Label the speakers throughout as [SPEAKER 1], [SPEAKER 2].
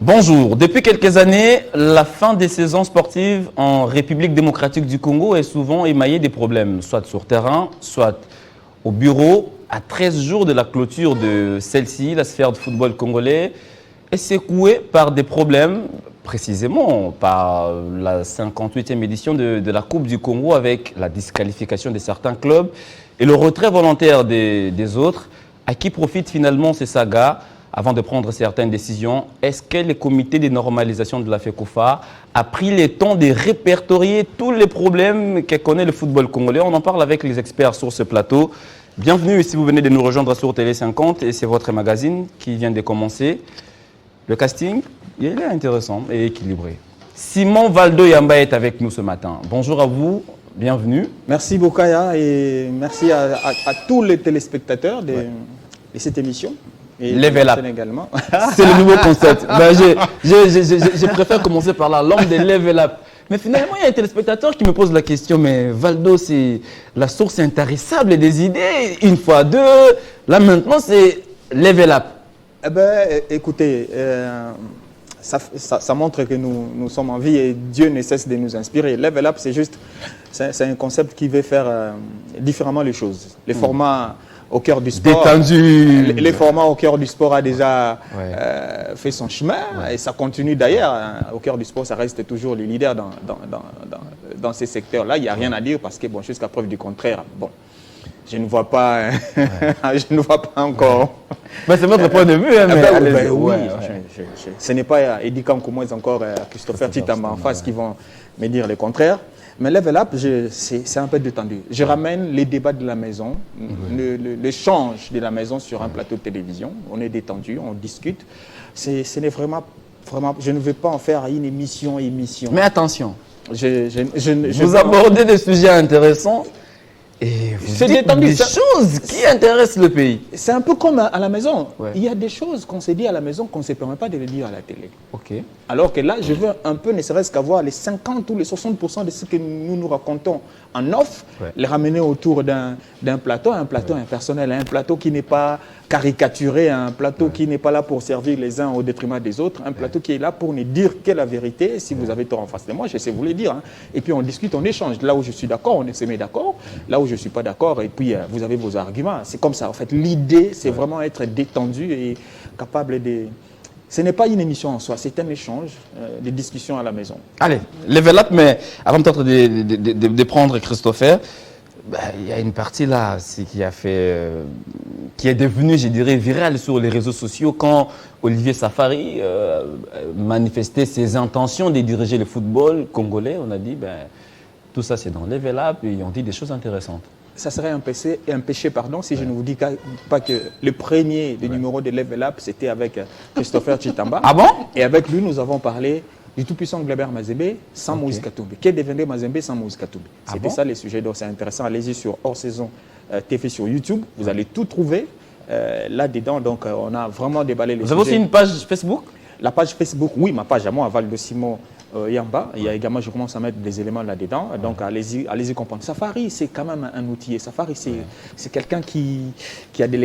[SPEAKER 1] Bonjour. Depuis quelques années, la fin des saisons sportives en République démocratique du Congo est souvent émaillée des problèmes, soit sur terrain, soit au bureau. À 13 jours de la clôture de celle-ci, la sphère de football congolais est secouée par des problèmes, précisément par la 58e édition de la Coupe du Congo avec la disqualification de certains clubs et le retrait volontaire des autres. À qui profitent finalement ces sagas? Avant de prendre certaines décisions, est-ce que le comité de normalisation de la FECOFA a pris le temps de répertorier tous les problèmes que connaît le football congolais? On en parle avec les experts sur ce plateau. Bienvenue si vous venez de nous rejoindre sur Télé 50 et c'est votre magazine qui vient de commencer. Le casting, il est intéressant et équilibré. Simon Valdo Yamba est avec nous ce matin. Bonjour à vous, bienvenue.
[SPEAKER 2] Merci Bokaya et merci à tous les téléspectateurs de cette émission. Et
[SPEAKER 1] Level Up.
[SPEAKER 2] Également.
[SPEAKER 1] C'est le nouveau concept. Ben, je préfère commencer par là, l'homme des Level Up. Mais finalement, il y a un téléspectateur qui me pose la question, mais Valdo, c'est la source intarissable des idées, une fois deux. Là maintenant, c'est Level Up.
[SPEAKER 2] Eh ben, écoutez, ça montre que nous sommes en vie et Dieu ne cesse de nous inspirer. Level Up, c'est un concept qui veut faire différemment les choses. Les formats au cœur du sport.
[SPEAKER 1] Détendu.
[SPEAKER 2] Les formats au cœur du sport a déjà fait son chemin et ça continue d'ailleurs. Au cœur du sport, ça reste toujours les leaders dans ces secteurs-là. Il n'y a rien à dire parce que, bon, jusqu'à preuve du contraire, bon, je ne vois pas, je ne vois pas encore.
[SPEAKER 1] Ben, c'est votre point de vue, hein, mais
[SPEAKER 2] oui, ce n'est pas Eddie Kankou, encore Christopher Titamba en face qui vont me dire le contraire. Mais Level Up, c'est un peu détendu. Je ramène les débats de la maison, l'échange de la maison sur un plateau de télévision. On est détendu, on discute. Ce n'est vraiment, je ne veux pas en faire une émission.
[SPEAKER 1] Mais attention, vous
[SPEAKER 2] abordez
[SPEAKER 1] abordez des sujets intéressants et vous dites des choses qui intéressent le pays.
[SPEAKER 2] C'est un peu comme à la maison.
[SPEAKER 1] Ouais.
[SPEAKER 2] Il y a des choses qu'on s'est dit à la maison qu'on ne se permet pas de le dire à la télé.
[SPEAKER 1] Ok.
[SPEAKER 2] Alors que là, je veux un peu, ne serait-ce qu'avoir les 50 ou les 60% de ce que nous racontons en off, les ramener autour d'un plateau, un plateau impersonnel, un plateau qui n'est pas caricaturé, un plateau qui n'est pas là pour servir les uns au détriment des autres, un plateau qui est là pour nous dire quelle est la vérité. Si vous avez tort en face de moi, je sais vous le dire. Hein. Et puis on discute, on échange. Là où je suis d'accord, on se met d'accord. Là où je ne suis pas d'accord, et puis vous avez vos arguments. C'est comme ça. En fait, l'idée, c'est vraiment être détendu et capable de... Ce n'est pas une émission en soi, c'est un échange, des discussions à la maison.
[SPEAKER 1] Allez, level up, mais avant peut-être de prendre Christopher, il y a une partie là qui est devenue, je dirais, virale sur les réseaux sociaux quand Olivier Safari manifestait ses intentions de diriger le football congolais. On a dit, tout ça c'est dans level up et on dit des choses intéressantes.
[SPEAKER 2] Ça serait un péché si je ne vous dis pas que le premier numéro de Level Up, c'était avec Christopher Titamba.
[SPEAKER 1] Ah bon?
[SPEAKER 2] Et avec lui, nous avons parlé du tout-puissant Glaber Mazembe sans Moïse Katumbi. Qu'est devenu Mazembe sans Moïse Katumbi? C'était ça les sujets, donc c'est intéressant. Allez-y sur Hors Saison TV sur YouTube, vous allez tout trouver là-dedans. Donc on a vraiment déballé les sujets.
[SPEAKER 1] Vous avez aussi une page Facebook?
[SPEAKER 2] La page Facebook, oui, ma page à moi, Valdo Simon Yamba. Il y a également, je commence à mettre des éléments là-dedans. Donc, allez-y comprendre. Safari, c'est quand même un outil. Et Safari, c'est quelqu'un qui a de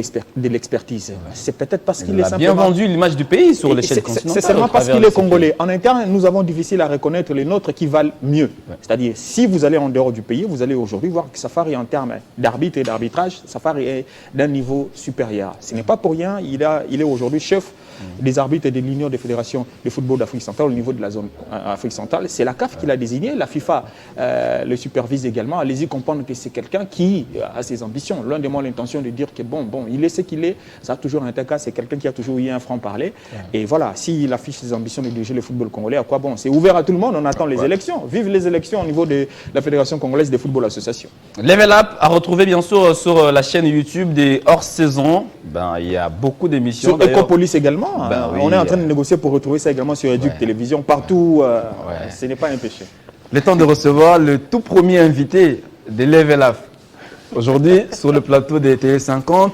[SPEAKER 2] l'expertise. C'est peut-être parce qu'il est simplement...
[SPEAKER 1] Il a bien vendu l'image du pays sur l'échelle continentale.
[SPEAKER 2] C'est seulement parce qu'il est congolais. En interne, nous avons difficile à reconnaître les nôtres qui valent mieux. C'est-à-dire, si vous allez en dehors du pays, vous allez aujourd'hui voir que Safari, en termes d'arbitre et d'arbitrage, Safari est d'un niveau supérieur. Ce n'est pas pour rien. Il est aujourd'hui chef des arbitres et de l'Union des fédérations de football d'Afrique centrale au niveau de la zone Afrique centrale. C'est la CAF qui l'a désigné, la FIFA le supervise également. Allez-y comprendre que c'est quelqu'un qui a ses ambitions. Loin de moi l'intention de dire que bon, il est ce qu'il est, ça a toujours été un cas, c'est quelqu'un qui a toujours eu un franc-parler. Et voilà, s'il affiche ses ambitions de diriger le football congolais, à quoi bon? C'est ouvert à tout le monde, on attend les élections. Vive les élections au niveau de la Fédération congolaise de football association.
[SPEAKER 1] Level Up à retrouver bien sûr sur la chaîne YouTube des hors-saison. Il y a beaucoup d'émissions.
[SPEAKER 2] Sur Ecopolis également.
[SPEAKER 1] Oui,
[SPEAKER 2] on est en train de négocier pour retrouver ça également sur Educ Télévision. Partout, ce n'est pas un péché.
[SPEAKER 1] Le temps de recevoir le tout premier invité de Level Up. Aujourd'hui, sur le plateau de TV50,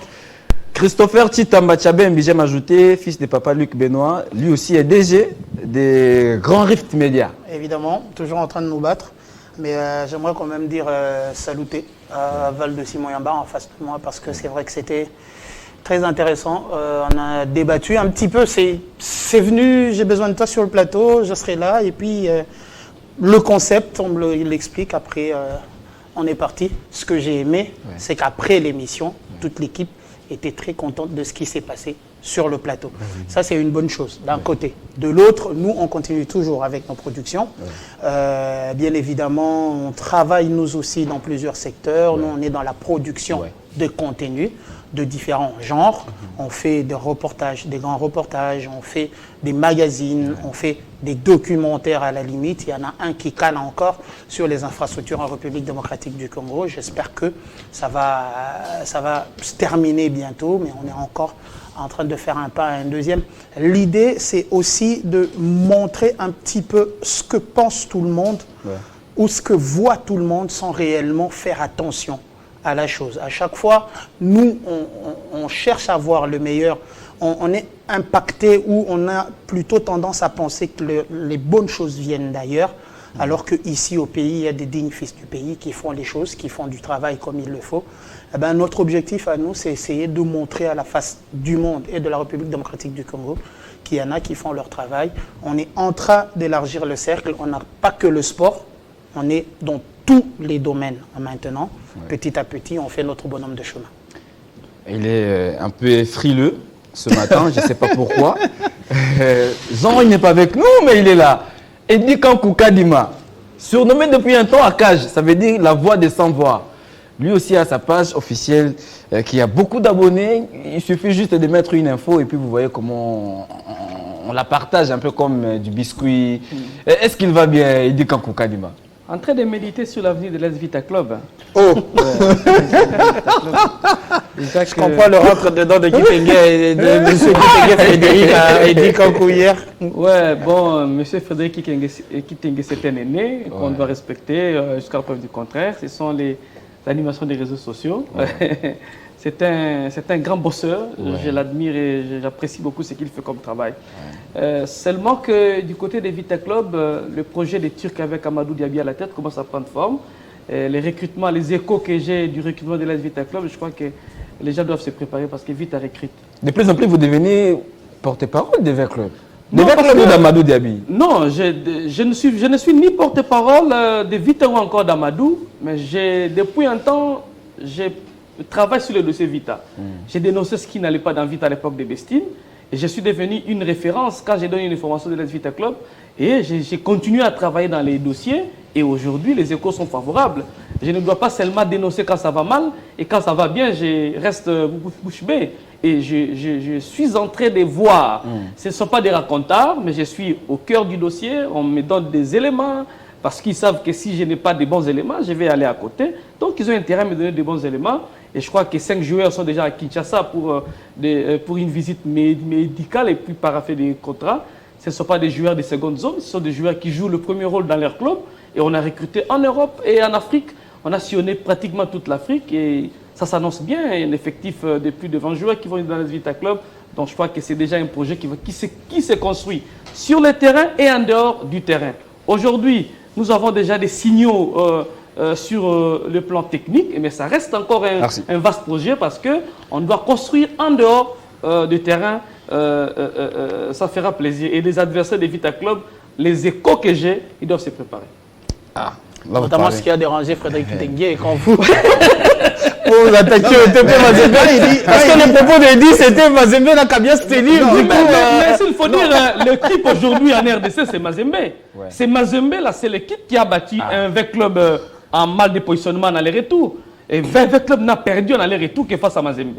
[SPEAKER 1] Christopher Titamba Tchabembi, j'aime ajouter, fils de papa Luc Benoît, lui aussi est DG des Grands Rift Media.
[SPEAKER 3] Évidemment, toujours en train de nous battre. Mais j'aimerais quand même dire saluter à Valdo Simon Yamba en face de moi parce que c'est vrai que c'était Très intéressant. On a débattu un petit peu. C'est venu, j'ai besoin de toi sur le plateau, je serai là. Et puis, le concept, il l'explique. Après, on est parti. Ce que j'ai aimé, c'est qu'après l'émission, toute l'équipe était très contente de ce qui s'est passé sur le plateau. Ça, c'est une bonne chose, d'un côté. De l'autre, nous, on continue toujours avec nos productions. Bien évidemment, on travaille, nous aussi, dans plusieurs secteurs. Nous, on est dans la production de contenu de différents genres. On fait des reportages, des grands reportages, on fait des magazines, on fait des documentaires à la limite. Il y en a un qui cale encore sur les infrastructures en République démocratique du Congo. J'espère que ça va se terminer bientôt, mais on est encore en train de faire un pas à un deuxième. L'idée, c'est aussi de montrer un petit peu ce que pense tout le monde ou ce que voit tout le monde sans réellement faire attention à la chose. À chaque fois, nous, on cherche à voir le meilleur. On est impacté ou on a plutôt tendance à penser que les bonnes choses viennent d'ailleurs, alors qu'ici au pays, il y a des dignes fils du pays qui font les choses, qui font du travail comme il le faut. Eh bien, notre objectif à nous, c'est essayer de montrer à la face du monde et de la République démocratique du Congo qu'il y en a qui font leur travail. On est en train d'élargir le cercle. On n'a pas que le sport, on est dans tous les domaines maintenant. Petit à petit, on fait notre bonhomme de chemin.
[SPEAKER 1] Il est un peu frileux ce matin, je ne sais pas pourquoi. Jean, il n'est pas avec nous, mais il est là. Eddy Kankou Kadima, surnommé depuis un temps Akaj, ça veut dire la voix des sans-voix. Lui aussi a sa page officielle qui a beaucoup d'abonnés. Il suffit juste de mettre une info et puis vous voyez comment on la partage un peu comme du biscuit. Est-ce qu'il va bien, Eddy Kankou Kadima?
[SPEAKER 4] En train de méditer sur l'avenir de l'As Vita Club.
[SPEAKER 3] Oh Je comprends le rentre dedans de Kitenge et de M. Kitenge Frédéric à Eddy Kankou hier.
[SPEAKER 4] Ouais, bon, M. Frédéric Kitenge, c'est un aîné qu'on doit respecter jusqu'à la preuve du contraire. Ce sont les animations des réseaux sociaux. C'est un grand bosseur, je l'admire et j'apprécie beaucoup ce qu'il fait comme travail. Seulement que du côté des Vita Club, le projet des Turcs avec Amadou Diaby à la tête commence à prendre forme. Les recrutements, les échos que j'ai du recrutement de l'As Vita Club, je crois que les gens doivent se préparer parce que Vita recrute.
[SPEAKER 1] De plus en plus, vous devenez porte-parole des Vita Club.
[SPEAKER 4] Non,
[SPEAKER 1] d'Amadou Diaby.
[SPEAKER 4] Non, je ne suis ni porte-parole de Vita ou encore d'Amadou, mais depuis un temps, je travaille sur le dossier Vita. J'ai dénoncé ce qui n'allait pas dans Vita à l'époque de Bestine et je suis devenu une référence quand j'ai donné une information de l'As Vita Club et j'ai continué à travailler dans les dossiers et aujourd'hui les échos sont favorables. Je ne dois pas seulement dénoncer quand ça va mal et quand ça va bien, je reste bouche bée et je suis en train de voir. Ce ne sont pas des racontards, mais je suis au cœur du dossier, on me donne des éléments. Parce qu'ils savent que si je n'ai pas de bons éléments, je vais aller à côté. Donc, ils ont intérêt à me donner de bons éléments. Et je crois que 5 joueurs sont déjà à Kinshasa pour une visite médicale et puis paraffer des contrats. Ce ne sont pas des joueurs de seconde zone, ce sont des joueurs qui jouent le premier rôle dans leur club. Et on a recruté en Europe et en Afrique. On a sillonné pratiquement toute l'Afrique et ça s'annonce bien. Il y a un effectif de plus de 20 joueurs qui vont dans l'As Vita Club. Donc, je crois que c'est déjà un projet qui se construit sur le terrain et en dehors du terrain. Aujourd'hui, nous avons déjà des signaux sur le plan technique, mais ça reste encore un vaste projet parce qu'on doit construire en dehors du terrain. Ça fera plaisir. Et les adversaires des Vita Club, les échos que j'ai, ils doivent se préparer.
[SPEAKER 3] Notamment ce qui a dérangé Frédéric Kitenge et quand vous vous attaquiez au TP Mazembe, il dit, parce que les propos de dit c'était Mazembe n'a qu'à bien se tenir.
[SPEAKER 4] Mais il faut dire, l'équipe aujourd'hui en RDC, c'est Mazembe. C'est Mazembe, là, c'est l'équipe qui a battu un V Club en mal de positionnement en aller-retour. Et V Club n'a perdu en aller-retour que face à Mazembe,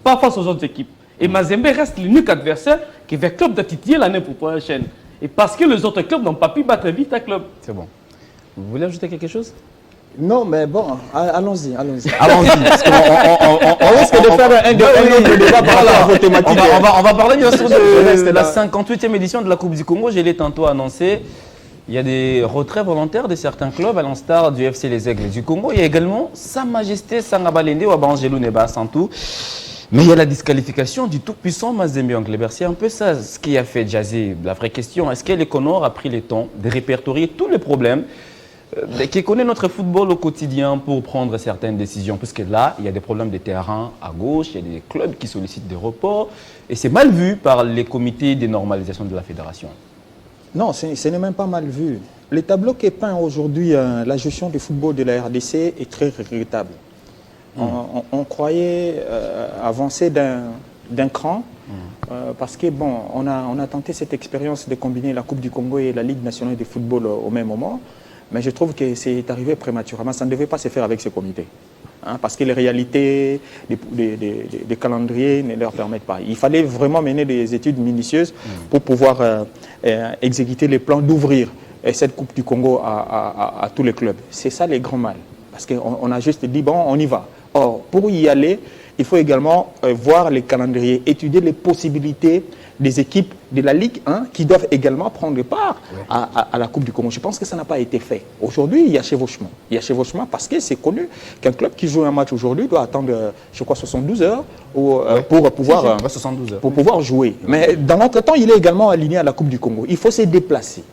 [SPEAKER 4] pas face aux autres équipes. Et Mazembe reste l'unique adversaire que V Club doit titiller l'année prochaine. Et parce que les autres clubs n'ont pas pu battre Vita Club.
[SPEAKER 1] C'est bon. Vous voulez ajouter quelque chose?
[SPEAKER 2] Non, mais bon, allons-y.
[SPEAKER 1] Allons-y, parce
[SPEAKER 2] on risque de faire un autre débat par rapport à vos thématiques.
[SPEAKER 1] On va parler bien sûr de la 58e édition de la Coupe du Congo. Je l'ai tantôt annoncé. Il y a des retraits volontaires de certains clubs, à l'instar du FC Les Aigles du Congo. Il y a également Sa Majesté Sangabalende ou Abangelou Neba Santou. Mais il y a la disqualification du tout-puissant Mazembe Anglebert. C'est un peu ça ce qui a fait jaser. La vraie question, est-ce que l'Econor a pris le temps de répertorier tous les problèmes qui connaît notre football au quotidien pour prendre certaines décisions. Parce que là, il y a des problèmes de terrain à gauche, il y a des clubs qui sollicitent des reports. Et c'est mal vu par les comités de normalisation de la fédération.
[SPEAKER 2] Non, ce n'est même pas mal vu. Le tableau qui est peint aujourd'hui, la gestion du football de la RDC est très regrettable. On croyait avancer d'un cran, parce que bon, on a tenté cette expérience de combiner la Coupe du Congo et la Ligue nationale de football au même moment, mais je trouve que c'est arrivé prématurément. Ça ne devait pas se faire avec ce comité, parce que les réalités des calendriers ne leur permettent pas. Il fallait vraiment mener des études minutieuses pour pouvoir exécuter les plans d'ouvrir cette Coupe du Congo à tous les clubs. C'est ça les grands mal, parce qu'on a juste dit, bon, on y va. Or, pour y aller, il faut également voir les calendriers, étudier les possibilités des équipes de la Ligue 1 qui doivent également prendre part à la Coupe du Congo. Je pense que ça n'a pas été fait. Aujourd'hui, il y a chevauchement. Il y a chevauchement parce que c'est connu qu'un club qui joue un match aujourd'hui doit attendre, je crois, 72 heures pour pouvoir jouer. Mais dans l'entretemps, il est également aligné à la Coupe du Congo. Il faut se déplacer.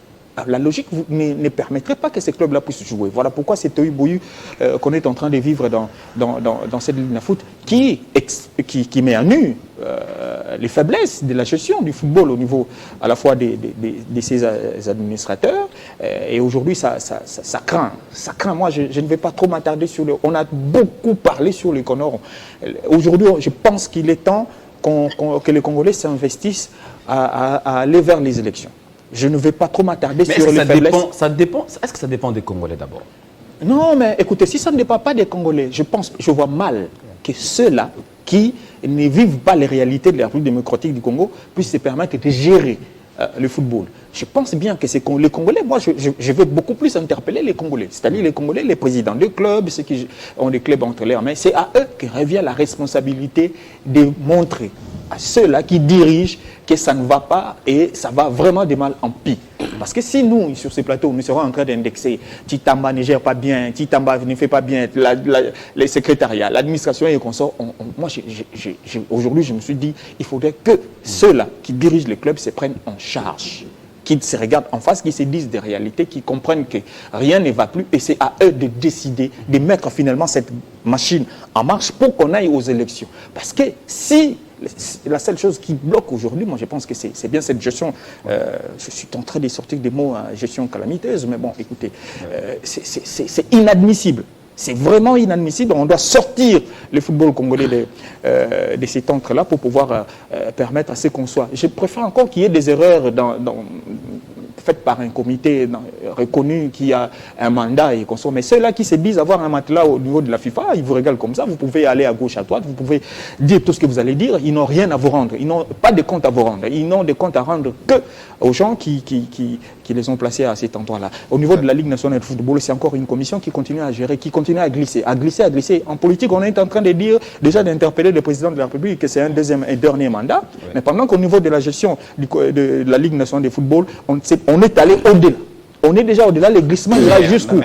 [SPEAKER 2] La logique ne permettrait pas que ces clubs-là puissent jouer. Voilà pourquoi c'est Tohu Boyu qu'on est en train de vivre dans cette ligne de foot qui met à nu les faiblesses de la gestion du football au niveau à la fois de ses administrateurs. Et aujourd'hui, ça craint. Ça craint. Moi, je ne vais pas trop m'attarder sur le... On a beaucoup parlé sur les Comores. Aujourd'hui, je pense qu'il est temps que les Congolais s'investissent à aller vers les élections. Je ne vais pas trop m'attarder sur les faiblesses.
[SPEAKER 1] Est-ce que ça dépend des Congolais d'abord?
[SPEAKER 2] Non, mais écoutez, si ça ne dépend pas des Congolais, je vois mal que ceux-là qui ne vivent pas les réalités de la République démocratique du Congo puissent se permettre de gérer le football. Je pense bien que c'est les Congolais, moi je veux beaucoup plus interpeller les Congolais, c'est-à-dire les Congolais, les présidents de clubs, ceux qui ont des clubs entre leurs mains, c'est à eux que revient la responsabilité de montrer à ceux-là qui dirigent que ça ne va pas et ça va vraiment de mal en pis. Parce que si nous, sur ces plateaux, nous serons en train d'indexer Titamba ne gère pas bien, Titamba ne fait pas bien, les secrétariats, l'administration et les consorts, moi aujourd'hui je me suis dit il faudrait que ceux-là qui dirigent les clubs se prennent en charge, qu'ils se regardent en face, qu'ils se disent des réalités, qu'ils comprennent que rien ne va plus et c'est à eux de décider, de mettre finalement cette machine en marche pour qu'on aille aux élections. Parce que si la seule chose qui bloque aujourd'hui, moi je pense que c'est bien cette gestion, je suis en train de sortir des mots à gestion calamiteuse, mais bon écoutez, c'est inadmissible. C'est vraiment inadmissible. On doit sortir le football congolais de cet encre-là pour pouvoir permettre à ce qu'on soit. Je préfère encore qu'il y ait des erreurs faites par un comité reconnu qui a un mandat et qu'on soit. Mais ceux-là qui se disent avoir un matelas au niveau de la FIFA, ils vous régalent comme ça. Vous pouvez aller à gauche, à droite, vous pouvez dire tout ce que vous allez dire. Ils n'ont rien à vous rendre. Ils n'ont pas de compte à vous rendre. Ils n'ont de compte à rendre que aux gens qui les ont placés à cet endroit-là. Au niveau de la Ligue nationale de football, c'est encore une commission qui continue à gérer, qui continue à glisser. En politique, on est en train de dire, déjà d'interpeller le président de la République que c'est un deuxième et dernier mandat. Oui. Mais pendant qu'au niveau de la gestion de la Ligue nationale de football, on est allé au-delà. On est déjà au-delà, les glissements là jusqu'où?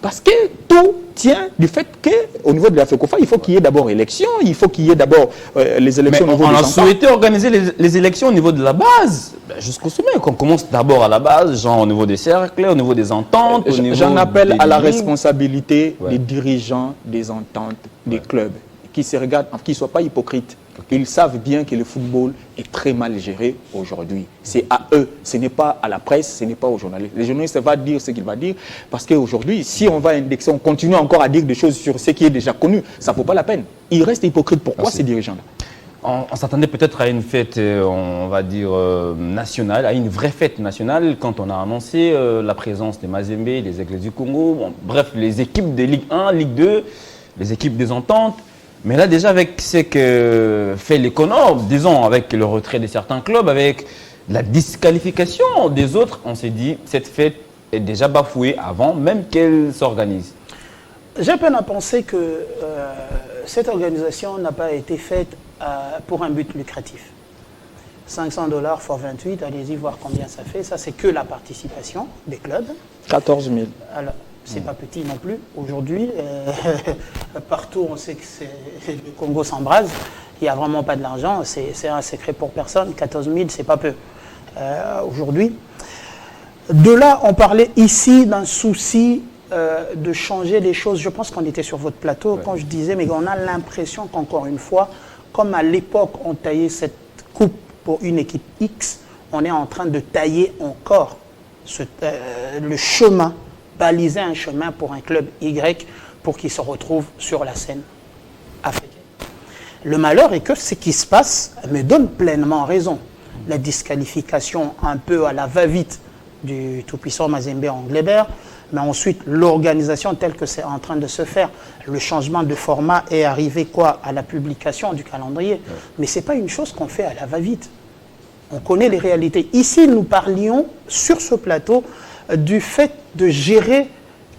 [SPEAKER 2] Parce que tout tient du fait qu'au niveau de la FECOFA, il faut qu'il y ait d'abord élection, il faut qu'il y ait d'abord les élections au niveau des
[SPEAKER 1] enfants. On a souhaité organiser les élections au niveau de la base, jusqu'au sommet. Qu'on commence d'abord à la base, genre au niveau des cercles, au niveau des ententes.
[SPEAKER 2] J'en appelle à la responsabilité des dirigeants des ententes, des clubs, qui se regardent, qui ne soient pas hypocrites. Ils savent bien que le football est très mal géré aujourd'hui. C'est à eux, ce n'est pas à la presse, ce n'est pas aux journalistes. Les journalistes vont dire ce qu'ils vont dire, parce qu'aujourd'hui, si on va indexer, on continue encore à dire des choses sur ce qui est déjà connu, ça ne vaut pas la peine. Ils restent hypocrites. Pourquoi ces dirigeants-là?
[SPEAKER 1] On s'attendait peut-être à une fête, on va dire, nationale, à une vraie fête nationale, quand on a annoncé la présence des Mazembe, des Aigles du Congo, bref, les équipes de Ligue 1, Ligue 2, les équipes des ententes. Mais là, déjà, avec ce que fait les Comores, disons, avec le retrait de certains clubs, avec la disqualification des autres, on s'est dit, cette fête est déjà bafouée avant même qu'elle s'organise.
[SPEAKER 3] J'ai peine à penser que cette organisation n'a pas été faite pour un but lucratif. 500 $ x 28, allez-y voir combien ça fait. Ça, c'est que la participation des clubs.
[SPEAKER 2] 14 000.
[SPEAKER 3] Alors, c'est pas petit non plus. Aujourd'hui, partout, on sait que le Congo s'embrase. Il n'y a vraiment pas de l'argent. C'est un secret pour personne. 14 000, c'est pas peu. Aujourd'hui, De là, on parlait ici d'un souci de changer les choses. Je pense qu'on était sur votre plateau quand je disais, mais on a l'impression qu'encore une fois, comme à l'époque, on taillait cette coupe pour une équipe X, on est en train de tailler encore le chemin, baliser un chemin pour un club Y pour qu'il se retrouve sur la scène africaine. Le malheur est que ce qui se passe me donne pleinement raison. La disqualification un peu à la va-vite du tout-puissant Mazembe Anglebert, mais ensuite l'organisation telle que c'est en train de se faire. Le changement de format est arrivé à la publication du calendrier. Mais ce n'est pas une chose qu'on fait à la va-vite. On connaît les réalités. Ici, nous parlions sur ce plateau du fait de gérer,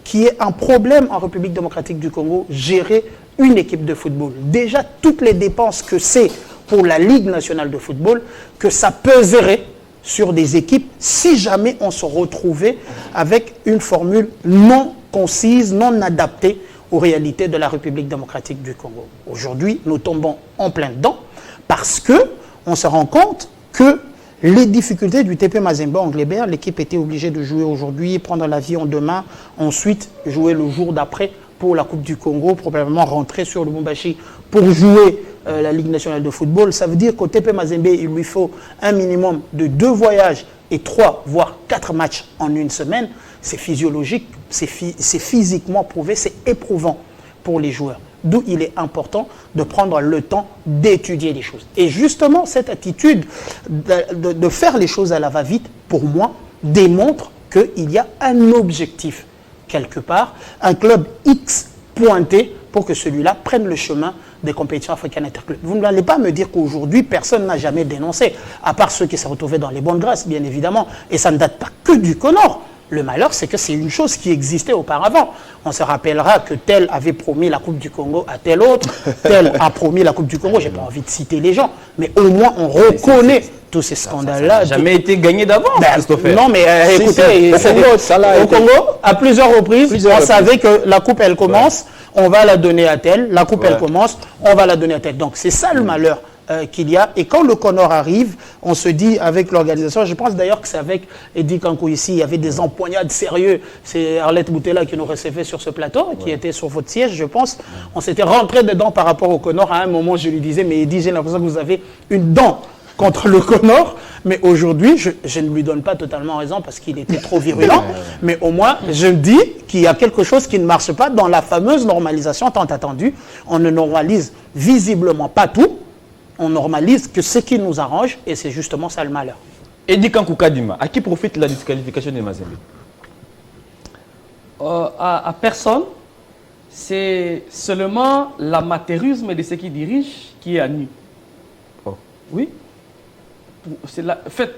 [SPEAKER 3] qui est un problème en République démocratique du Congo, gérer une équipe de football. Déjà, toutes les dépenses que c'est pour la Ligue nationale de football, que ça peserait sur des équipes si jamais on se retrouvait avec une formule non concise, non adaptée aux réalités de la République démocratique du Congo. Aujourd'hui, nous tombons en plein dedans parce que on se rend compte que les difficultés du TP Mazembe Anglebert, l'équipe était obligée de jouer aujourd'hui, prendre l'avion demain, ensuite jouer le jour d'après pour la Coupe du Congo, probablement rentrer sur le Lubumbashi pour jouer la Ligue nationale de football. Ça veut dire qu'au TP Mazembe, il lui faut un minimum de 2 voyages et 3, voire 4 matchs en une semaine. C'est physiologique, c'est physiquement prouvé, c'est éprouvant pour les joueurs. D'où il est important de prendre le temps d'étudier les choses. Et justement, cette attitude de faire les choses à la va-vite, pour moi, démontre qu'il y a un objectif quelque part, un club X pointé pour que celui-là prenne le chemin des compétitions africaines interclubs. Vous n'allez pas me dire qu'aujourd'hui, personne n'a jamais dénoncé, à part ceux qui se retrouvaient dans les bonnes grâces, bien évidemment. Et ça ne date pas que du Conor. Le malheur, c'est que c'est une chose qui existait auparavant. On se rappellera que tel avait promis la Coupe du Congo à tel autre, tel a promis la Coupe du Congo. Je n'ai pas envie de citer les gens, mais au moins on reconnaît tous ces scandales-là.
[SPEAKER 1] Ça n'a jamais été gagné d'avance, Christopher.
[SPEAKER 3] Non, mais écoutez, au Congo, à plusieurs reprises, on savait que la Coupe, elle commence, on va la donner à tel, la Coupe, elle commence, on va la donner à tel. Donc c'est ça le malheur qu'il y a. Et quand le Conor arrive, on se dit avec l'organisation, je pense d'ailleurs que c'est avec Eddie Kankou ici, il y avait des empoignades sérieux. C'est Arlette Boutella qui nous recevait sur ce plateau, qui était sur votre siège, je pense. On s'était rentré dedans par rapport au Conor. À un moment, je lui disais, mais Eddie, j'ai l'impression que vous avez une dent contre le Conor, mais aujourd'hui, je ne lui donne pas totalement raison parce qu'il était trop virulent, mais au moins, je dis qu'il y a quelque chose qui ne marche pas dans la fameuse normalisation tant attendue. On ne normalise visiblement pas tout, on normalise que ce qui nous arrange, et c'est justement ça le malheur.
[SPEAKER 1] Eddie Kankou Kadima, à qui profite la disqualification de Mazembe?
[SPEAKER 4] À personne. C'est seulement l'amateurisme de ceux qui dirigent qui est à nu.
[SPEAKER 1] Oh.
[SPEAKER 4] Oui. En fait,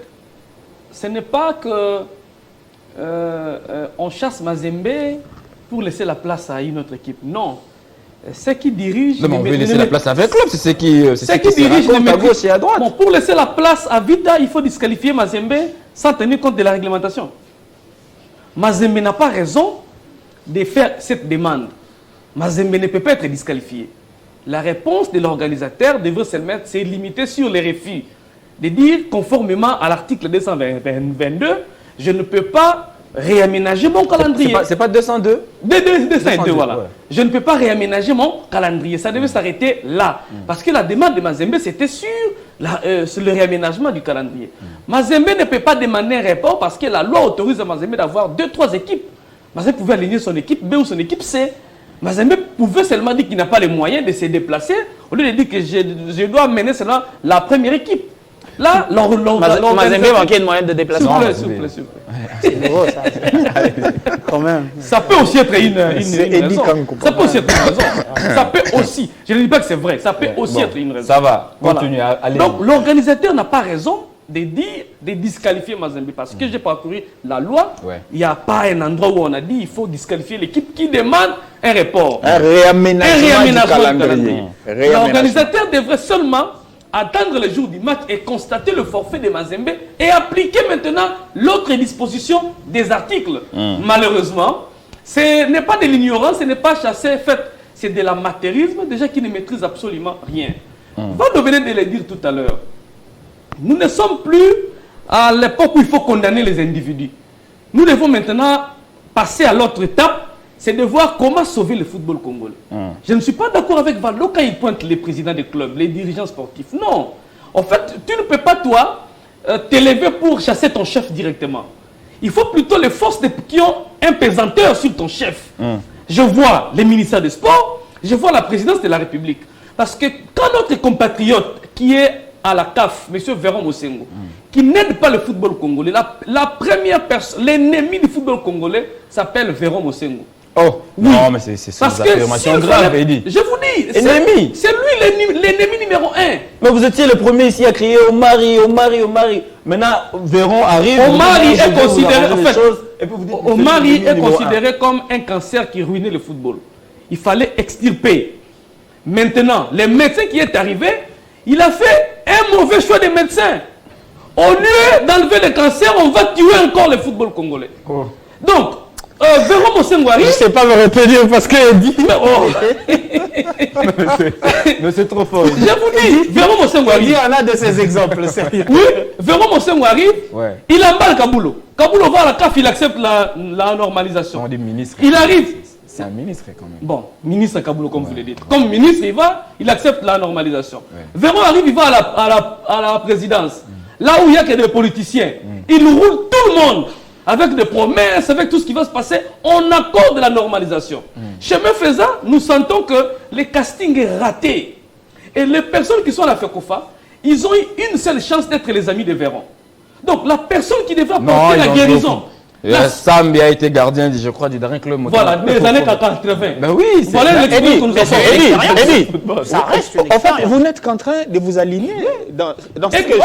[SPEAKER 4] ce n'est pas que on chasse Mazembe pour laisser la place à une autre équipe. Non. Ceux qui dirigent...
[SPEAKER 1] Non, mais on veut laisser la place avec club, c'est ceux qui
[SPEAKER 4] dirigent
[SPEAKER 1] à gauche et à droite.
[SPEAKER 4] Bon, pour laisser la place à Vita, il faut disqualifier Mazembe sans tenir compte de la réglementation. Mazembe n'a pas raison de faire cette demande. Mazembe ne peut pas être disqualifié. La réponse de l'organisateur devrait se limiter sur les refus. De dire, conformément à l'article 222, je ne peux pas réaménager mon calendrier.
[SPEAKER 1] C'est pas 202
[SPEAKER 4] 202, voilà. Ouais. Je ne peux pas réaménager mon calendrier. Ça devait s'arrêter là. Parce que la demande de Mazembe, c'était sur le réaménagement du calendrier. Mazembe ne peut pas demander un report parce que la loi autorise à Mazembe d'avoir 2-3 équipes. Mazembe pouvait aligner son équipe B ou son équipe C. Mazembe pouvait seulement dire qu'il n'a pas les moyens de se déplacer, au lieu de dire que je dois mener seulement la première équipe. Là,
[SPEAKER 3] Mazembe manquait de moyens de déplacement.
[SPEAKER 4] S'il vous plaît.
[SPEAKER 3] C'est nouveau, ça. Quand même.
[SPEAKER 4] Ça peut aussi être une raison. Ça peut aussi être une raison. Ça peut aussi, je ne dis pas que c'est vrai, ça peut aussi être une raison.
[SPEAKER 1] Ça va, continue. Allez.
[SPEAKER 4] Donc, l'organisateur n'a pas raison de dire, de disqualifier Mazembe. Parce que j'ai parcouru la loi, il n'y a pas un endroit où on a dit il faut disqualifier l'équipe qui demande un report.
[SPEAKER 2] Un réaménagement du calendrier.
[SPEAKER 4] L'organisateur devrait seulement attendre le jour du match et constater le forfait de Mazembe et appliquer maintenant l'autre disposition des articles. Malheureusement, ce n'est pas de l'ignorance, ce n'est pas chasser, c'est de l'amateurisme déjà qui ne maîtrise absolument rien. Vous venez de le dire tout à l'heure. Nous ne sommes plus à l'époque où il faut condamner les individus. Nous devons maintenant passer à l'autre étape, c'est de voir comment sauver le football congolais. Je ne suis pas d'accord avec Valdo quand il pointe les présidents des clubs, les dirigeants sportifs. Non. En fait, tu ne peux pas, toi, t'élever pour chasser ton chef directement. Il faut plutôt les forces qui ont un pesanteur sur ton chef. Je vois les ministères des Sports, je vois la présidence de la République. Parce que quand notre compatriote qui est à la CAF, M. Véron Mosengo, qui n'aide pas le football congolais, la première personne, l'ennemi du football congolais s'appelle Véron Mosengo.
[SPEAKER 1] Oh, oui. Non, mais c'est une affirmation grave, Eddy.
[SPEAKER 4] Je vous dis,
[SPEAKER 1] ennemi.
[SPEAKER 4] C'est lui l'ennemi numéro 1.
[SPEAKER 1] Mais vous étiez le premier ici à crier Omari. Maintenant, Véron arrive.
[SPEAKER 4] Omari est considéré, en fait, Omari est considéré comme un cancer qui ruinait le football. Il fallait extirper. Maintenant, le médecin qui est arrivé, il a fait un mauvais choix de médecin. Au lieu d'enlever le cancer, on va tuer encore le football congolais. Oh. Donc, Véron Mosengo arrive.
[SPEAKER 3] Je ne sais pas me retenir parce qu'il dit.
[SPEAKER 1] Mais c'est trop fort.
[SPEAKER 4] Je vous dis, Véron Mosengo arrive.
[SPEAKER 3] Il y en a de ces exemples, sérieux.
[SPEAKER 4] Oui, Véron Mosengo arrive. Ouais. Il emballe Kabulo. Kabulo va à la CAF, il accepte la normalisation.
[SPEAKER 1] On dit ministre.
[SPEAKER 4] Il arrive.
[SPEAKER 1] C'est un ministre quand même.
[SPEAKER 4] Bon, ministre Kabulo, comme vous le dites. Comme ministre, il accepte la normalisation. Ouais. Véron arrive, il va à la présidence. Là où il n'y a que des politiciens. Il roule tout le monde. Avec des promesses, avec tout ce qui va se passer, on accorde la normalisation. Chemin faisant, nous sentons que le casting est raté. Et les personnes qui sont à la FECOFA, ils ont eu une seule chance d'être les amis de Véron. Donc la personne qui devrait apporter la guérison.
[SPEAKER 1] Sambi a été gardien, je crois, du dernier club.
[SPEAKER 4] Voilà, des années 80.
[SPEAKER 1] Ben oui, c'est
[SPEAKER 4] voilà l'expérience que nous avons.
[SPEAKER 2] Eddie, ça reste en fait, vous n'êtes qu'en train de vous aligner dans ce que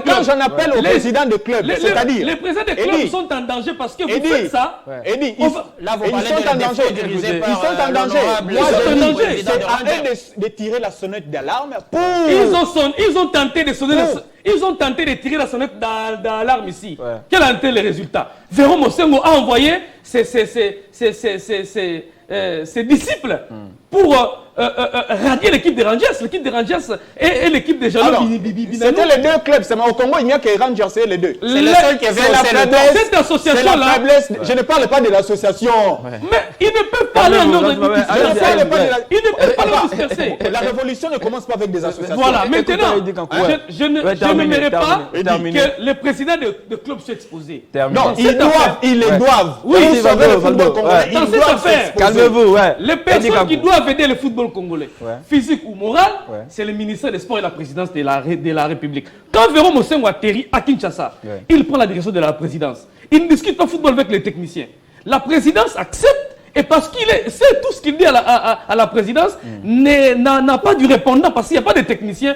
[SPEAKER 2] quand j'en appelle au président de club, c'est-à-dire...
[SPEAKER 4] Les présidents des clubs sont en danger parce que vous faites ça.
[SPEAKER 2] Eddie, ils sont en danger. Ils sont en danger. Moi, je dis, c'est à eux de tirer la sonnette d'alarme pour...
[SPEAKER 4] Ils ont tenté de sonner Ils ont tenté de tirer la sonnette d'alarme ici. Ouais. Quel a été le résultat? Véron Mosengo a envoyé ses disciples pour radier l'équipe des Rangers. L'équipe des Rangers et l'équipe des Jalons.
[SPEAKER 2] C'était les deux clubs. Au Congo, il n'y a que Rangers et les deux.
[SPEAKER 3] C'est le seul qui avait
[SPEAKER 4] cette association-là.
[SPEAKER 2] Je ne parle pas de l'association.
[SPEAKER 4] Ouais. Mais ils ne peuvent pas aller en ordre Ils ne peuvent pas le disperser.
[SPEAKER 2] La révolution ne commence pas avec des associations.
[SPEAKER 4] Voilà, maintenant, je n'aimerais pas que les présidents de clubs soient exposés.
[SPEAKER 2] Non, ils les doivent.
[SPEAKER 4] Oui, dans cette affaire.
[SPEAKER 1] Calmez-vous,
[SPEAKER 4] les personnes qui doivent aider le football congolais, physique ou moral, c'est le ministère des Sports et la présidence de la République. Quand Véron Mosengo atterrit à Kinshasa, il prend la direction de la présidence. Il ne discute pas football avec les techniciens. La présidence accepte et parce qu'il sait tout ce qu'il dit à la présidence, n'a pas du répondant parce qu'il n'y a pas de techniciens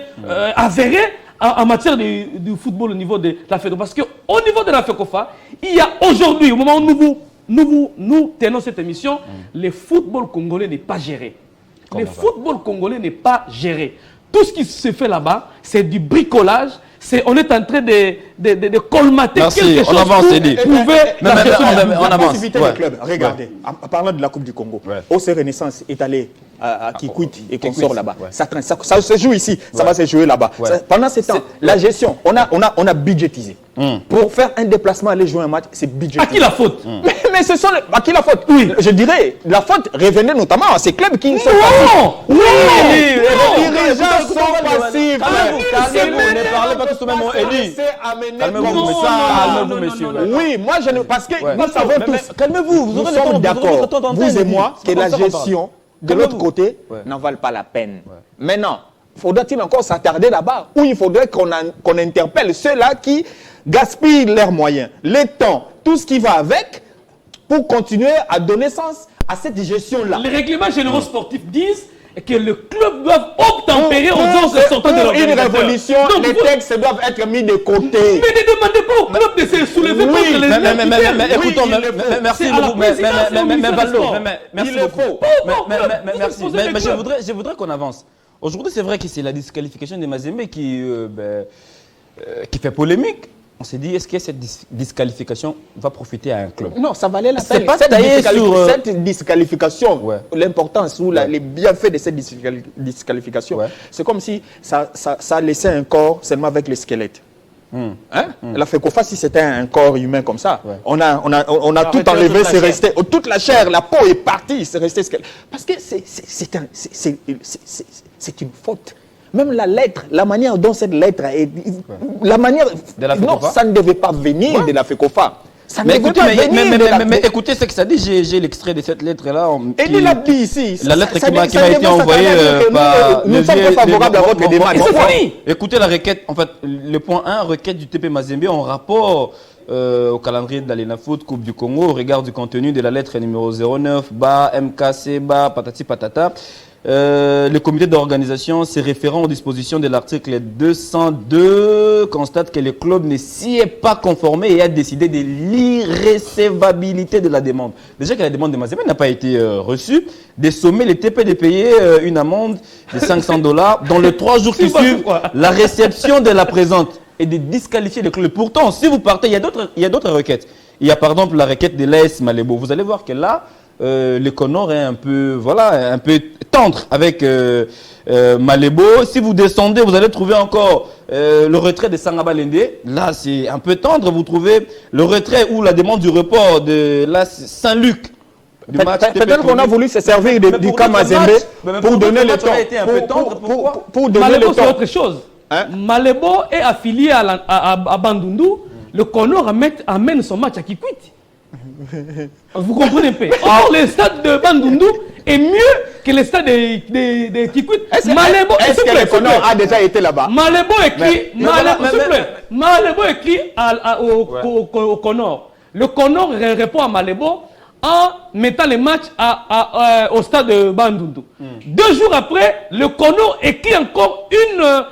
[SPEAKER 4] avérés en matière du football au niveau de la FECOFA. Parce qu'au niveau de la FECOFA, il y a aujourd'hui, au moment où nous tenons cette émission, le football congolais n'est pas géré. Le football congolais n'est pas géré. Tout ce qui se fait là-bas, c'est du bricolage. On est en train de colmater quelque chose.
[SPEAKER 1] On avance, Eddy.
[SPEAKER 2] On avance. Regardez, en parlant de la Coupe du Congo, OC Renaissance est allé à Kikwit et qu'on sort là-bas. Ça se joue ici, ça va se jouer là-bas. Pendant ce temps, la gestion, on a budgétisé. Pour faire un déplacement, aller jouer un match, c'est budgétisé.
[SPEAKER 4] À qui la faute?
[SPEAKER 2] Mais ce sont à qui la faute? Oui, je dirais, la faute revenait notamment à ces clubs qui sont
[SPEAKER 4] passifs.
[SPEAKER 2] Les dirigeants sont passifs.
[SPEAKER 1] Calmez-vous, ne parlez pas tous au même moment, Eddy. Calmez-vous, messieurs.
[SPEAKER 2] Oui, moi je ne... Parce que nous savons tous...
[SPEAKER 1] Calmez-vous,
[SPEAKER 2] nous sommes d'accord, vous et moi, que la gestion de l'autre côté n'en valent pas la peine. Maintenant, faudra-t-il encore s'attarder là-bas? Ou il faudrait qu'on interpelle ceux-là qui gaspillent leurs moyens, le temps, tout ce qui va avec, pour continuer à donner sens à cette gestion-là.
[SPEAKER 4] Les règlements généraux sportifs disent que le club doit obtempérer aux ordres sortant de l'organisateur.
[SPEAKER 2] Une révolution, les textes doivent être mis de côté.
[SPEAKER 4] Mais ne demandez pas au club de se soulever contre les...
[SPEAKER 1] Mais écoutons, merci beaucoup. Mais Valdo, merci beaucoup. Merci. Mais je voudrais qu'on avance. Aujourd'hui, c'est vrai que c'est la disqualification de Mazembe qui fait polémique. On s'est dit, est-ce que cette disqualification va profiter à un club?
[SPEAKER 2] Non, ça valait la peine. Cette disqualification, l'importance ou les bienfaits de cette disqualification, c'est comme si ça laissait un corps seulement avec le squelette. Hein? La FECOFA, si c'était un corps humain comme ça, on a tout
[SPEAKER 3] Arrêtez
[SPEAKER 2] enlevé,
[SPEAKER 3] toute la
[SPEAKER 2] c'est
[SPEAKER 3] chair.
[SPEAKER 2] resté, toute la chair, la peau est partie, c'est resté ce qu'elle... Parce que c'est une faute. Même la lettre, la manière dont cette lettre est... La manière...
[SPEAKER 1] De la
[SPEAKER 2] non,
[SPEAKER 1] FECOFA?
[SPEAKER 2] ça ne devait pas venir de la FECOFA. Ça
[SPEAKER 1] Mais
[SPEAKER 2] ne devait
[SPEAKER 1] écoutez,
[SPEAKER 2] pas venir de la...
[SPEAKER 1] mais écoutez ce que ça dit, j'ai l'extrait de cette lettre-là.
[SPEAKER 2] Et il l'a dit ici.
[SPEAKER 1] La lettre
[SPEAKER 2] Ça
[SPEAKER 1] qui m'a
[SPEAKER 2] démontre
[SPEAKER 1] été
[SPEAKER 2] à
[SPEAKER 1] envoyée
[SPEAKER 2] travers que
[SPEAKER 1] par...
[SPEAKER 2] nous ne sommes pas favorables à votre démarche.
[SPEAKER 1] Écoutez la requête, en fait, le point 1, requête du TP Mazembe en rapport au calendrier de l'Alena Foot Coupe du Congo au regard du contenu de la lettre numéro 09, MKC, patati patata. Le comité d'organisation, se référant aux dispositions de l'article 202, constate que le club ne s'y est pas conformé et a décidé de l'irrécevabilité de la demande. Déjà que la demande de Mazembe n'a pas été reçue, de sommer les TP de payer une amende de $500 dans les 3 jours qui suivent la réception de la présente et de disqualifier le club. Pourtant, si vous partez, il y a d'autres requêtes. Il y a par exemple la requête de l'AS Malebo. Vous allez voir que là, le Conor est un peu tendre avec Malebo. Si vous descendez, vous allez trouver encore le retrait de Sangaba Lende. Là, c'est un peu tendre. Vous trouvez le retrait ou la demande du report de Saint-Luc.
[SPEAKER 2] Peut-être qu'on a voulu se servir du cas Mazembe pour donner le temps. Pour donner
[SPEAKER 4] Malebo,
[SPEAKER 2] le
[SPEAKER 4] c'est
[SPEAKER 2] temps.
[SPEAKER 4] autre chose.
[SPEAKER 2] Hein?
[SPEAKER 4] Malebo est affilié à Bandundu. Le Conor amène son match à Kikwit. Vous comprenez un peu. Or, le stade de Bandundu est mieux que le stade de Kikwit. Malebo,
[SPEAKER 2] Est-ce que le Conor a déjà été là-bas?
[SPEAKER 4] Malebo écrit, Malebo écrit au Conor. Le Conor répond à Malebo en mettant les matchs au stade de Bandundu. 2 jours après, le Conor écrit encore